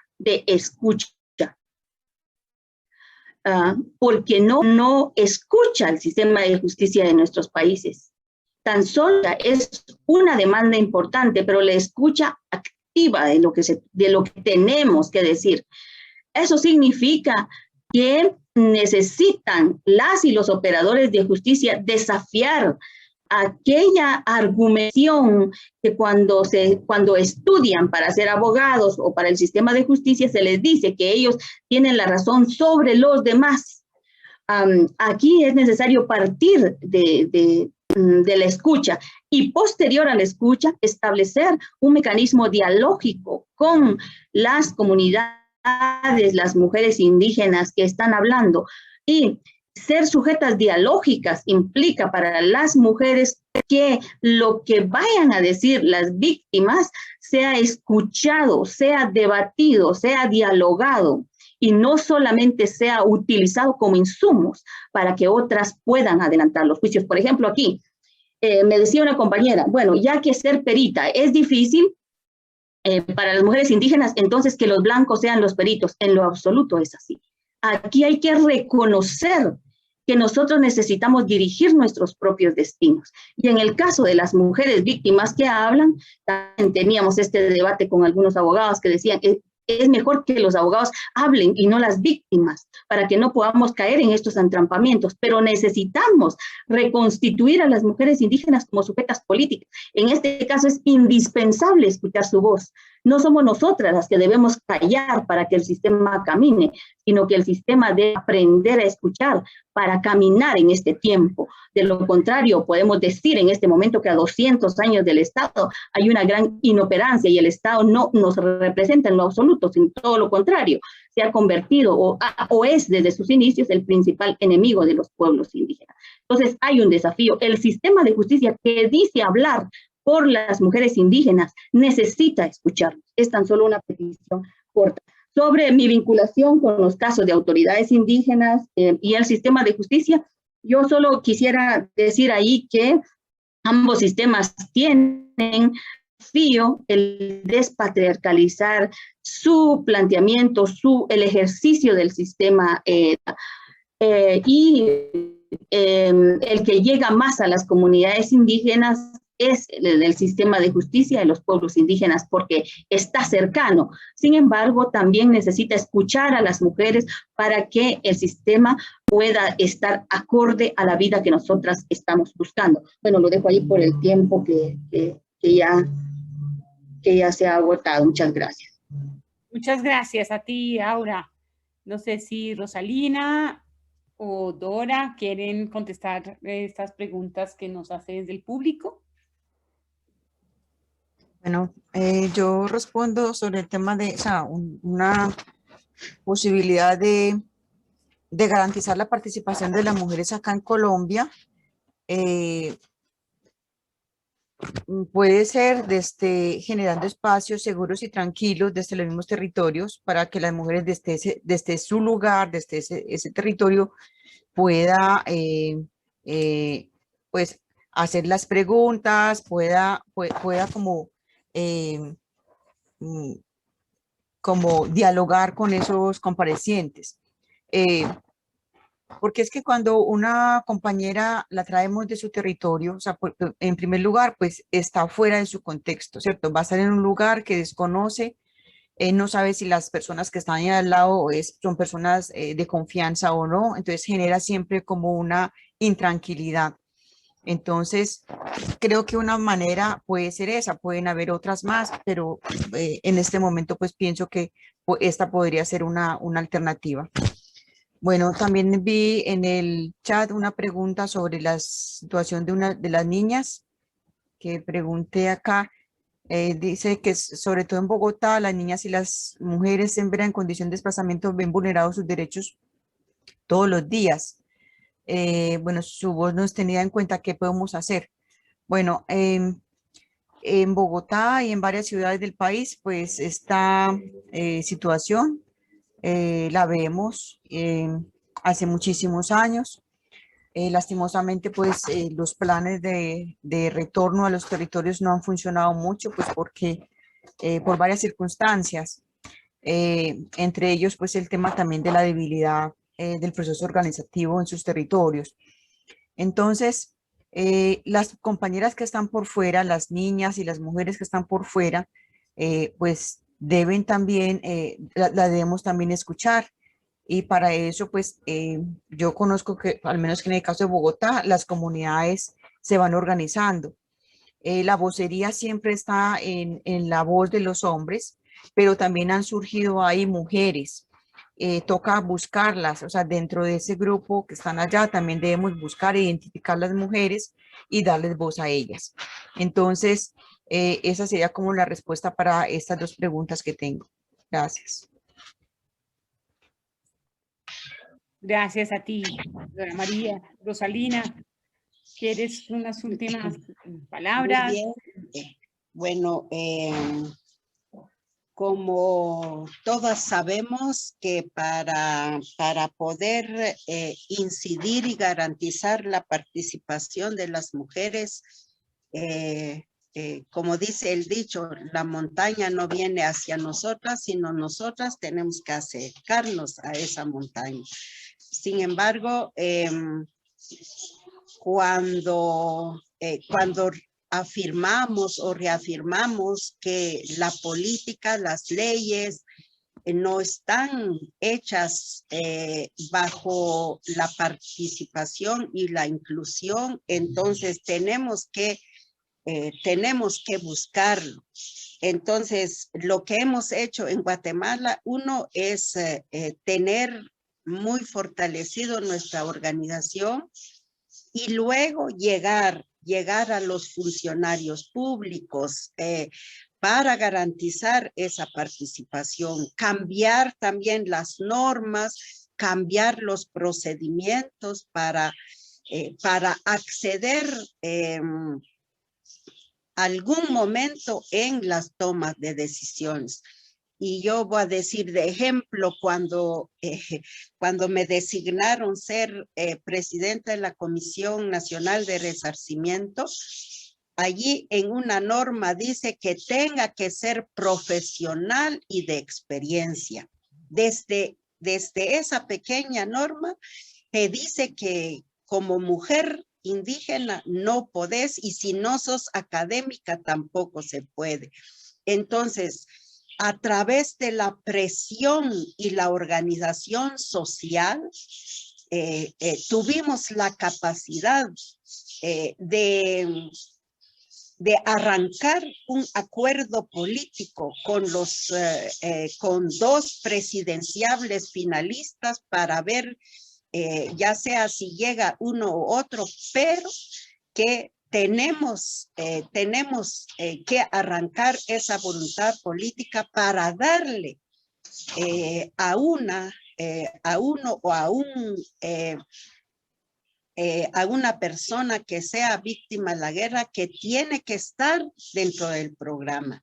porque no escucha el sistema de justicia de nuestros países. Tan solo es una demanda importante, pero la escucha activa de lo que tenemos que decir. Eso significa que necesitan las y los operadores de justicia desafiar aquella argumentación que cuando estudian para ser abogados o para el sistema de justicia se les dice que ellos tienen la razón sobre los demás. Aquí es necesario partir de la escucha y posterior a la escucha establecer un mecanismo dialógico con las comunidades, las mujeres indígenas que están hablando. Y ser sujetas dialógicas implica para las mujeres que lo que vayan a decir las víctimas sea escuchado, sea debatido, sea dialogado, y no solamente sea utilizado como insumos para que otras puedan adelantar los juicios. Por ejemplo, aquí me decía una compañera, bueno, ya que ser perita es difícil para las mujeres indígenas, entonces que los blancos sean los peritos. En lo absoluto es así. Aquí hay que reconocer que nosotros necesitamos dirigir nuestros propios destinos. Y en el caso de las mujeres víctimas que hablan, también teníamos este debate con algunos abogados que decían que es mejor que los abogados hablen y no las víctimas, para que no podamos caer en estos entrampamientos. Pero necesitamos reconstituir a las mujeres indígenas como sujetas políticas. En este caso es indispensable escuchar su voz. No somos nosotras las que debemos callar para que el sistema camine, sino que el sistema debe aprender a escuchar para caminar en este tiempo. De lo contrario, podemos decir en este momento que a 200 años del Estado hay una gran inoperancia y el Estado no nos representa en lo absoluto, sino todo lo contrario. Se ha convertido o es desde sus inicios el principal enemigo de los pueblos indígenas. Entonces hay un desafío. El sistema de justicia que dice hablar por las mujeres indígenas necesita escucharlos. Es tan solo una petición corta. Sobre mi vinculación con los casos de autoridades indígenas y el sistema de justicia, yo solo quisiera decir ahí que ambos sistemas tienen el despatriarcalizar su planteamiento, el ejercicio del sistema y el que llega más a las comunidades indígenas es el sistema de justicia de los pueblos indígenas porque está cercano. Sin embargo, también necesita escuchar a las mujeres para que el sistema pueda estar acorde a la vida que nosotras estamos buscando. Bueno, lo dejo ahí por el tiempo que ya que ya se ha agotado. Muchas gracias. Muchas gracias a ti, Aura. No sé si Rosalina o Dora quieren contestar estas preguntas que nos hace desde el público. Bueno, yo respondo sobre el tema de, o sea, una posibilidad de garantizar la participación de las mujeres acá en Colombia. Puede ser desde generando espacios seguros y tranquilos desde los mismos territorios para que las mujeres desde su lugar, desde ese territorio, pueda pues hacer las preguntas, pueda como, como dialogar con esos comparecientes. Porque es que cuando una compañera la traemos de su territorio, o sea, en primer lugar, pues está fuera de su contexto, ¿cierto? Va a estar en un lugar que desconoce, no sabe si las personas que están ahí al lado son personas de confianza o no, entonces genera siempre como una intranquilidad. Entonces, creo que una manera puede ser esa, pueden haber otras más, pero en este momento pues pienso que esta podría ser una alternativa. Bueno, también vi en el chat una pregunta sobre la situación de una de las niñas que pregunté acá. Dice que sobre todo en Bogotá, las niñas y las mujeres hembras en condición de desplazamiento ven vulnerados sus derechos todos los días. Bueno, su voz no es tenida en cuenta. ¿Qué podemos hacer? Bueno, en Bogotá y en varias ciudades del país, pues esta situación la vemos hace muchísimos años. Lastimosamente, pues los planes de retorno a los territorios no han funcionado mucho, pues porque por varias circunstancias, entre ellos, pues el tema también de la debilidad del proceso organizativo en sus territorios. Entonces, las compañeras que están por fuera, las niñas y las mujeres que están por fuera, pues deben también, la debemos también escuchar. Y para eso, pues yo conozco que, al menos que en el caso de Bogotá, las comunidades se van organizando. La vocería siempre está en la voz de los hombres, pero también han surgido ahí mujeres. Toca buscarlas, o sea, dentro de ese grupo que están allá, también debemos buscar e identificar las mujeres y darles voz a ellas. Entonces, esa sería como la respuesta para estas dos preguntas que tengo. Gracias. Gracias a ti, Dora María. Rosalina, ¿quieres unas últimas palabras? Muy bien. Bueno, como todas sabemos que para poder incidir y garantizar la participación de las mujeres, como dice el dicho, la montaña no viene hacia nosotras, sino nosotras tenemos que acercarnos a esa montaña. Sin embargo, cuando afirmamos o reafirmamos que la política, las leyes no están hechas bajo la participación y la inclusión, entonces tenemos que buscarlo. Entonces, lo que hemos hecho en Guatemala, uno es tener muy fortalecido nuestra organización y luego llegar a los funcionarios públicos para garantizar esa participación, cambiar también las normas, cambiar los procedimientos para acceder algún momento en las tomas de decisiones. Y yo voy a decir de ejemplo, cuando me designaron ser presidenta de la Comisión Nacional de Resarcimiento, allí en una norma dice que tenga que ser profesional y de experiencia. Desde esa pequeña norma te dice que como mujer indígena no podés, y si no sos académica tampoco se puede. Entonces, a través de la presión y la organización social, tuvimos la capacidad de de arrancar un acuerdo político con con 2 presidenciables finalistas para ver ya sea si llega uno u otro, pero que tenemos que arrancar esa voluntad política para darle a uno o a una persona que sea víctima de la guerra que tiene que estar dentro del programa.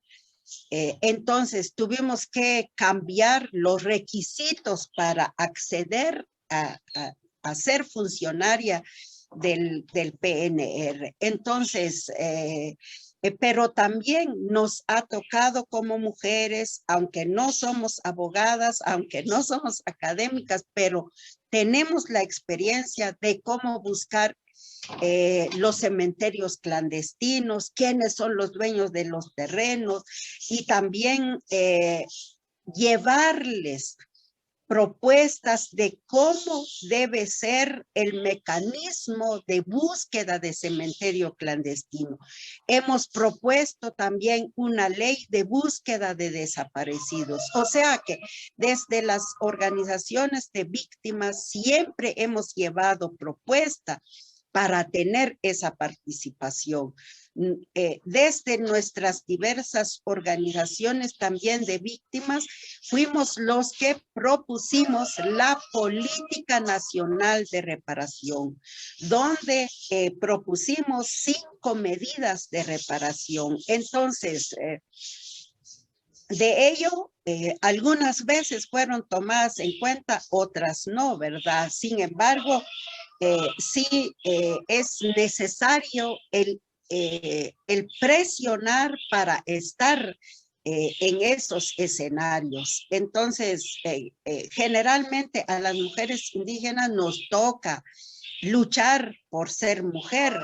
Entonces tuvimos que cambiar los requisitos para acceder a ser funcionaria del PNR. Entonces, pero también nos ha tocado como mujeres, aunque no somos abogadas, aunque no somos académicas, pero tenemos la experiencia de cómo buscar los cementerios clandestinos, quiénes son los dueños de los terrenos y también llevarles propuestas de cómo debe ser el mecanismo de búsqueda de cementerio clandestino. Hemos propuesto también una ley de búsqueda de desaparecidos. O sea que desde las organizaciones de víctimas siempre hemos llevado propuesta para tener esa participación. Desde nuestras diversas organizaciones también de víctimas, fuimos los que propusimos la política nacional de reparación, donde propusimos 5 medidas de reparación. Entonces, de ello, algunas veces fueron tomadas en cuenta, otras no, ¿verdad? Sin embargo, sí es necesario el presionar para estar en esos escenarios. Entonces, generalmente a las mujeres indígenas nos toca luchar por ser mujer,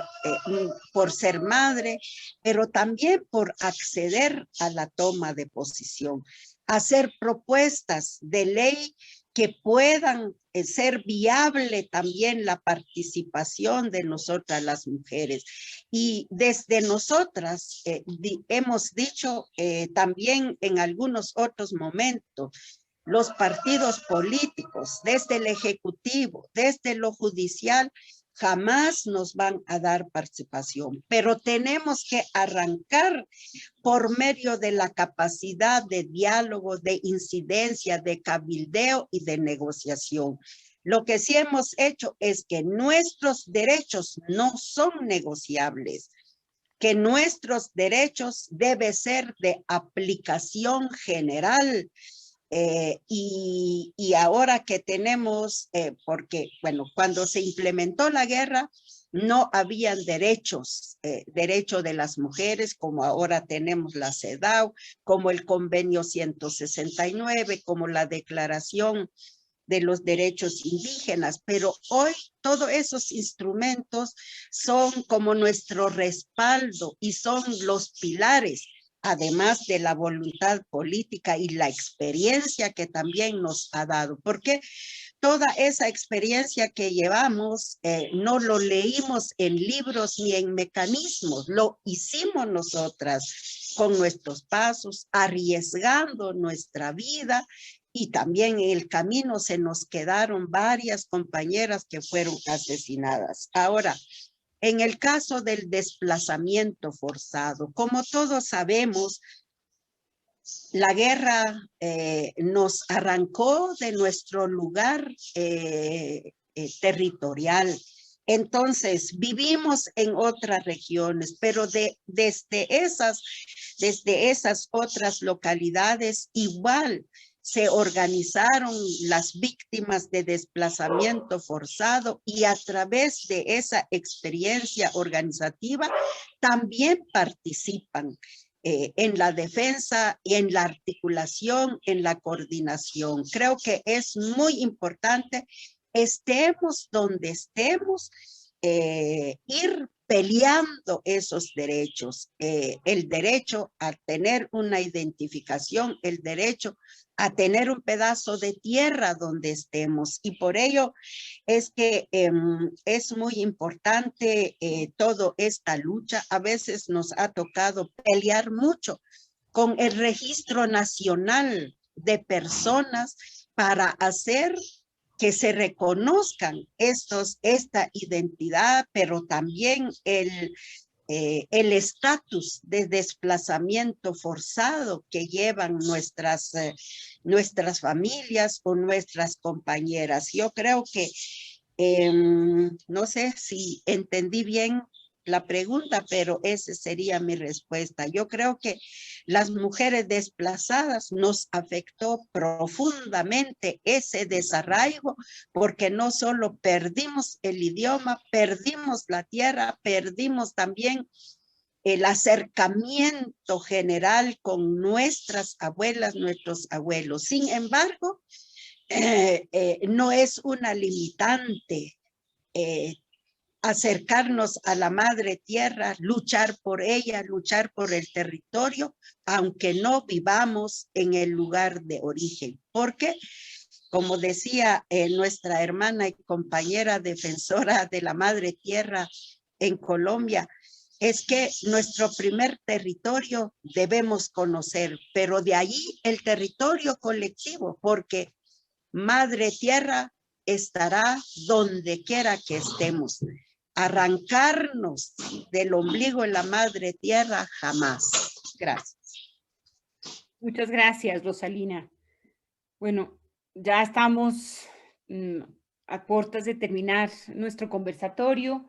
por ser madre, pero también por acceder a la toma de posición, hacer propuestas de ley que puedan ser viable también la participación de nosotras las mujeres. Y desde nosotras hemos dicho también en algunos otros momentos, los partidos políticos, desde el ejecutivo, desde lo judicial, jamás nos van a dar participación, pero tenemos que arrancar por medio de la capacidad de diálogo, de incidencia, de cabildeo y de negociación. Lo que sí hemos hecho es que nuestros derechos no son negociables, que nuestros derechos deben ser de aplicación general. Y ahora que tenemos, porque bueno, cuando se implementó la guerra, no habían derechos, derecho de las mujeres, como ahora tenemos la CEDAW, como el convenio 169, como la declaración de los derechos indígenas, pero hoy todos esos instrumentos son como nuestro respaldo y son los pilares, además de la voluntad política y la experiencia que también nos ha dado, porque toda esa experiencia que llevamos no lo leímos en libros ni en mecanismos, lo hicimos nosotras con nuestros pasos, arriesgando nuestra vida, y también en el camino se nos quedaron varias compañeras que fueron asesinadas. Ahora, en el caso del desplazamiento forzado, como todos sabemos, la guerra nos arrancó de nuestro lugar territorial. Entonces, vivimos en otras regiones, pero desde esas otras localidades igual se organizaron las víctimas de desplazamiento forzado y a través de esa experiencia organizativa también participan en la defensa y en la articulación, en la coordinación. Creo que es muy importante, estemos donde estemos, ir peleando esos derechos, el derecho a tener una identificación, el derecho a tener un pedazo de tierra donde estemos. Y por ello es que es muy importante toda esta lucha. A veces nos ha tocado pelear mucho con el registro nacional de personas para hacer que se reconozcan esta identidad, pero también el estatus de desplazamiento forzado que llevan nuestras familias o nuestras compañeras. Yo creo que, no sé si entendí bien la pregunta, pero esa sería mi respuesta. Yo creo que las mujeres desplazadas nos afectó profundamente ese desarraigo, porque no solo perdimos el idioma, perdimos la tierra, perdimos también el acercamiento general con nuestras abuelas, nuestros abuelos. Sin embargo, no es una limitante acercarnos a la madre tierra, luchar por ella, luchar por el territorio, aunque no vivamos en el lugar de origen. Porque, como decía nuestra hermana y compañera defensora de la madre tierra en Colombia, es que nuestro primer territorio debemos conocer, pero de ahí el territorio colectivo, porque madre tierra estará donde quiera que estemos. Arrancarnos del ombligo de la madre tierra, jamás. Gracias. Muchas gracias, Rosalina. Bueno, ya estamos a puertas de terminar nuestro conversatorio.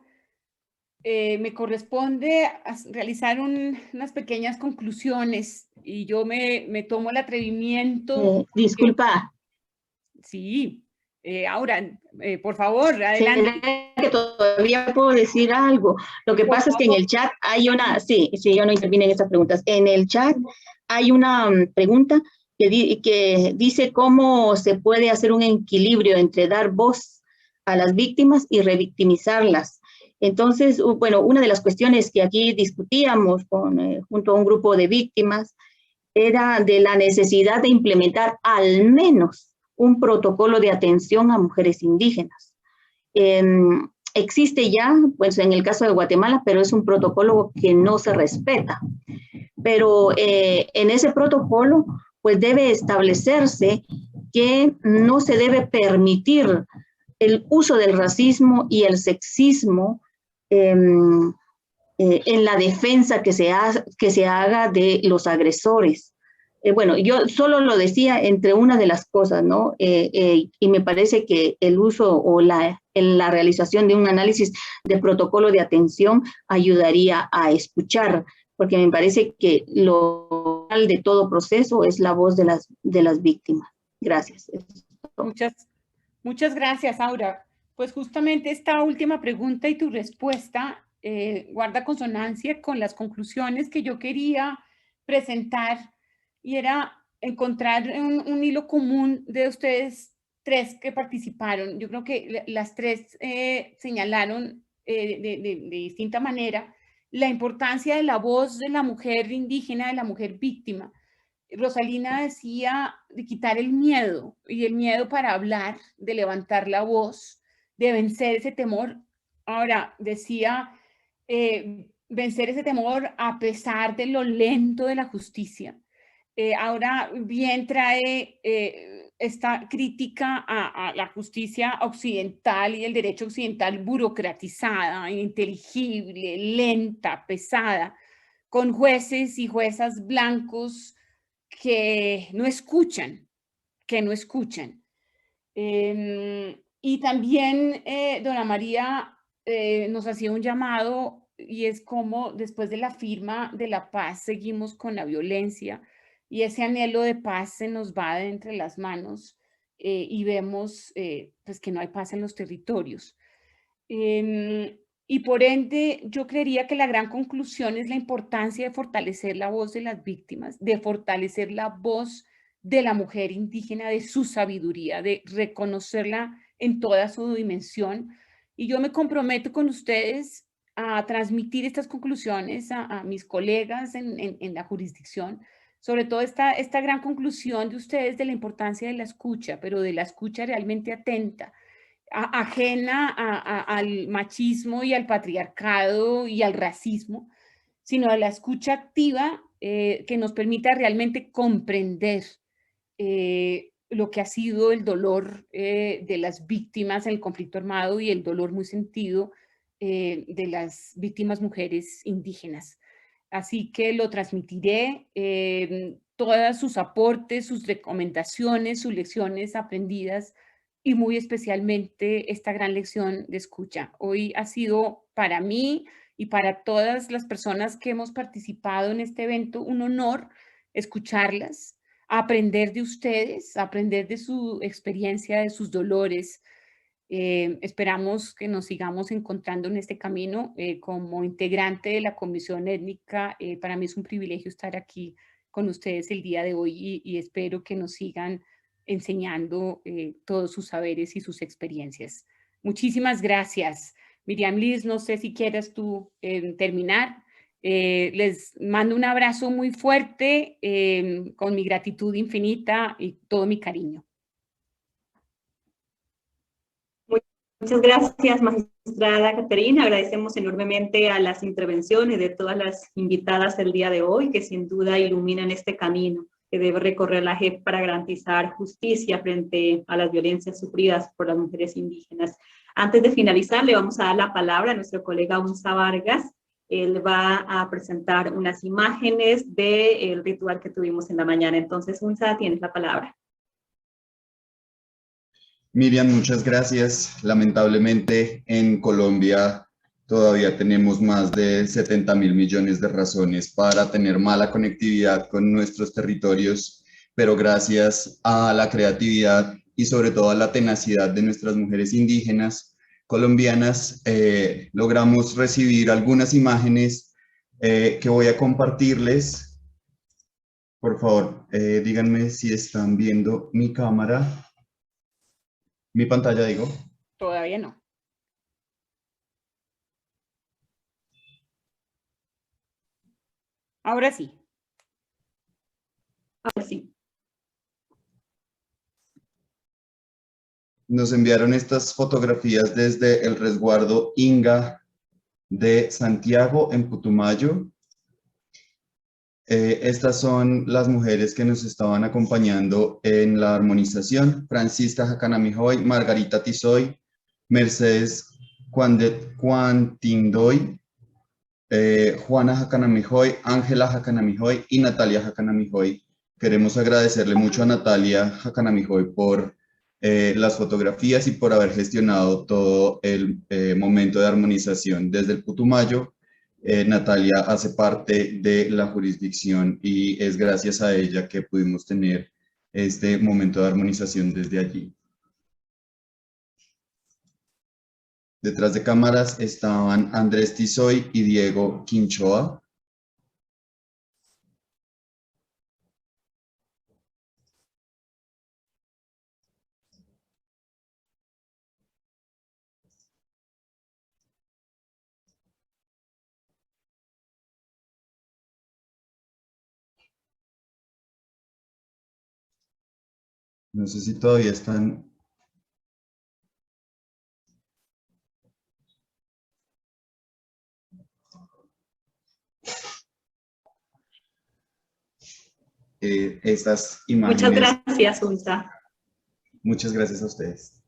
Me corresponde realizar unas pequeñas conclusiones y yo me tomo el atrevimiento. Disculpa. Sí, ahora, por favor, adelante. ¿Será que todavía puedo decir algo? Lo que pasa es que en el chat hay una, sí, yo no intervino en estas preguntas. En el chat hay una pregunta que dice cómo se puede hacer un equilibrio entre dar voz a las víctimas y revictimizarlas. Entonces, bueno, una de las cuestiones que aquí discutíamos junto a un grupo de víctimas era de la necesidad de implementar al menos un protocolo de atención a mujeres indígenas. Existe ya, pues en el caso de Guatemala, pero es un protocolo que no se respeta. Pero en ese protocolo, pues debe establecerse que no se debe permitir el uso del racismo y el sexismo en la defensa que se haga de los agresores. Bueno, yo solo lo decía entre una de las cosas, ¿no? Y me parece que el uso o la realización de un análisis de protocolo de atención ayudaría a escuchar, porque me parece que lo de todo proceso es la voz de las víctimas. Gracias. Muchas gracias, Aura. Pues justamente esta última pregunta y tu respuesta guarda consonancia con las conclusiones que yo quería presentar, y era encontrar un hilo común de ustedes tres que participaron. Yo creo que las tres señalaron de distinta manera la importancia de la voz de la mujer indígena, de la mujer víctima. Rosalina decía de quitar el miedo, y el miedo para hablar, de levantar la voz, de vencer ese temor. Ahora, decía vencer ese temor a pesar de lo lento de la justicia. Ahora bien trae esta crítica a la justicia occidental y el derecho occidental burocratizada, ininteligible, lenta, pesada, con jueces y juezas blancos que no escuchan. Y también Dona María nos hacía un llamado, y es como después de la firma de la paz seguimos con la violencia, y ese anhelo de paz se nos va de entre las manos y vemos pues que no hay paz en los territorios. Y por ende, yo creería que la gran conclusión es la importancia de fortalecer la voz de las víctimas, de fortalecer la voz de la mujer indígena, de su sabiduría, de reconocerla en toda su dimensión. Y yo me comprometo con ustedes a transmitir estas conclusiones a mis colegas en la jurisdicción, sobre todo esta gran conclusión de ustedes de la importancia de la escucha, pero de la escucha realmente atenta, ajena al machismo y al patriarcado y al racismo, sino de la escucha activa que nos permita realmente comprender lo que ha sido el dolor de las víctimas en el conflicto armado y el dolor muy sentido de las víctimas mujeres indígenas. Así que lo transmitiré, todos sus aportes, sus recomendaciones, sus lecciones aprendidas y muy especialmente esta gran lección de escucha. Hoy ha sido para mí y para todas las personas que hemos participado en este evento un honor escucharlas, aprender de ustedes, aprender de su experiencia, de sus dolores. Esperamos que nos sigamos encontrando en este camino. Como integrante de la Comisión Étnica, para mí es un privilegio estar aquí con ustedes el día de hoy y espero que nos sigan enseñando todos sus saberes y sus experiencias. Muchísimas gracias. Miriam Liz, no sé si quieras tú terminar. Les mando un abrazo muy fuerte, con mi gratitud infinita y todo mi cariño. Muchas gracias, magistrada Caterina. Agradecemos enormemente a las intervenciones de todas las invitadas del día de hoy, que sin duda iluminan este camino que debe recorrer la JEP para garantizar justicia frente a las violencias sufridas por las mujeres indígenas. Antes de finalizar, le vamos a dar la palabra a nuestro colega Unza Vargas. Él va a presentar unas imágenes del ritual que tuvimos en la mañana. Entonces, Unza, tienes la palabra. Miriam, muchas gracias. Lamentablemente, en Colombia todavía tenemos más de 70.000 millones de razones para tener mala conectividad con nuestros territorios, pero gracias a la creatividad y sobre todo a la tenacidad de nuestras mujeres indígenas colombianas, logramos recibir algunas imágenes que voy a compartirles. Por favor, díganme si están viendo mi cámara. Mi pantalla, digo. Todavía no. Ahora sí. Ahora sí. Nos enviaron estas fotografías desde el resguardo Inga de Santiago, en Putumayo. Estas son las mujeres que nos estaban acompañando en la armonización: Francisca Jacanamijoy, Margarita Tizoy, Mercedes Cuantindoy, Juana Jacanamijoy, Ángela Jacanamijoy y Natalia Jacanamijoy. Queremos agradecerle mucho a Natalia Jacanamijoy por las fotografías y por haber gestionado todo el momento de armonización desde el Putumayo. Natalia hace parte de la jurisdicción y es gracias a ella que pudimos tener este momento de armonización desde allí. Detrás de cámaras estaban Andrés Tizoy y Diego Quinchoa. No sé si todavía están. Estas imágenes. Muchas gracias, Unza. Muchas gracias a ustedes.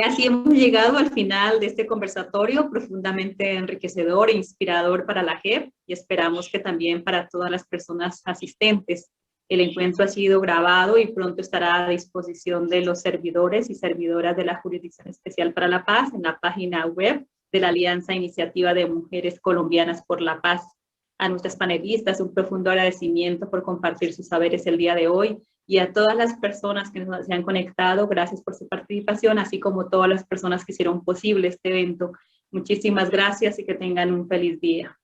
Así hemos llegado al final de este conversatorio profundamente enriquecedor e inspirador para la JEP y esperamos que también para todas las personas asistentes. El encuentro ha sido grabado y pronto estará a disposición de los servidores y servidoras de la Jurisdicción Especial para la Paz en la página web de la Alianza Iniciativa de Mujeres Colombianas por la Paz. A nuestras panelistas, un profundo agradecimiento por compartir sus saberes el día de hoy, y a todas las personas que nos se han conectado, gracias por su participación, así como todas las personas que hicieron posible este evento. Muchísimas gracias y que tengan un feliz día.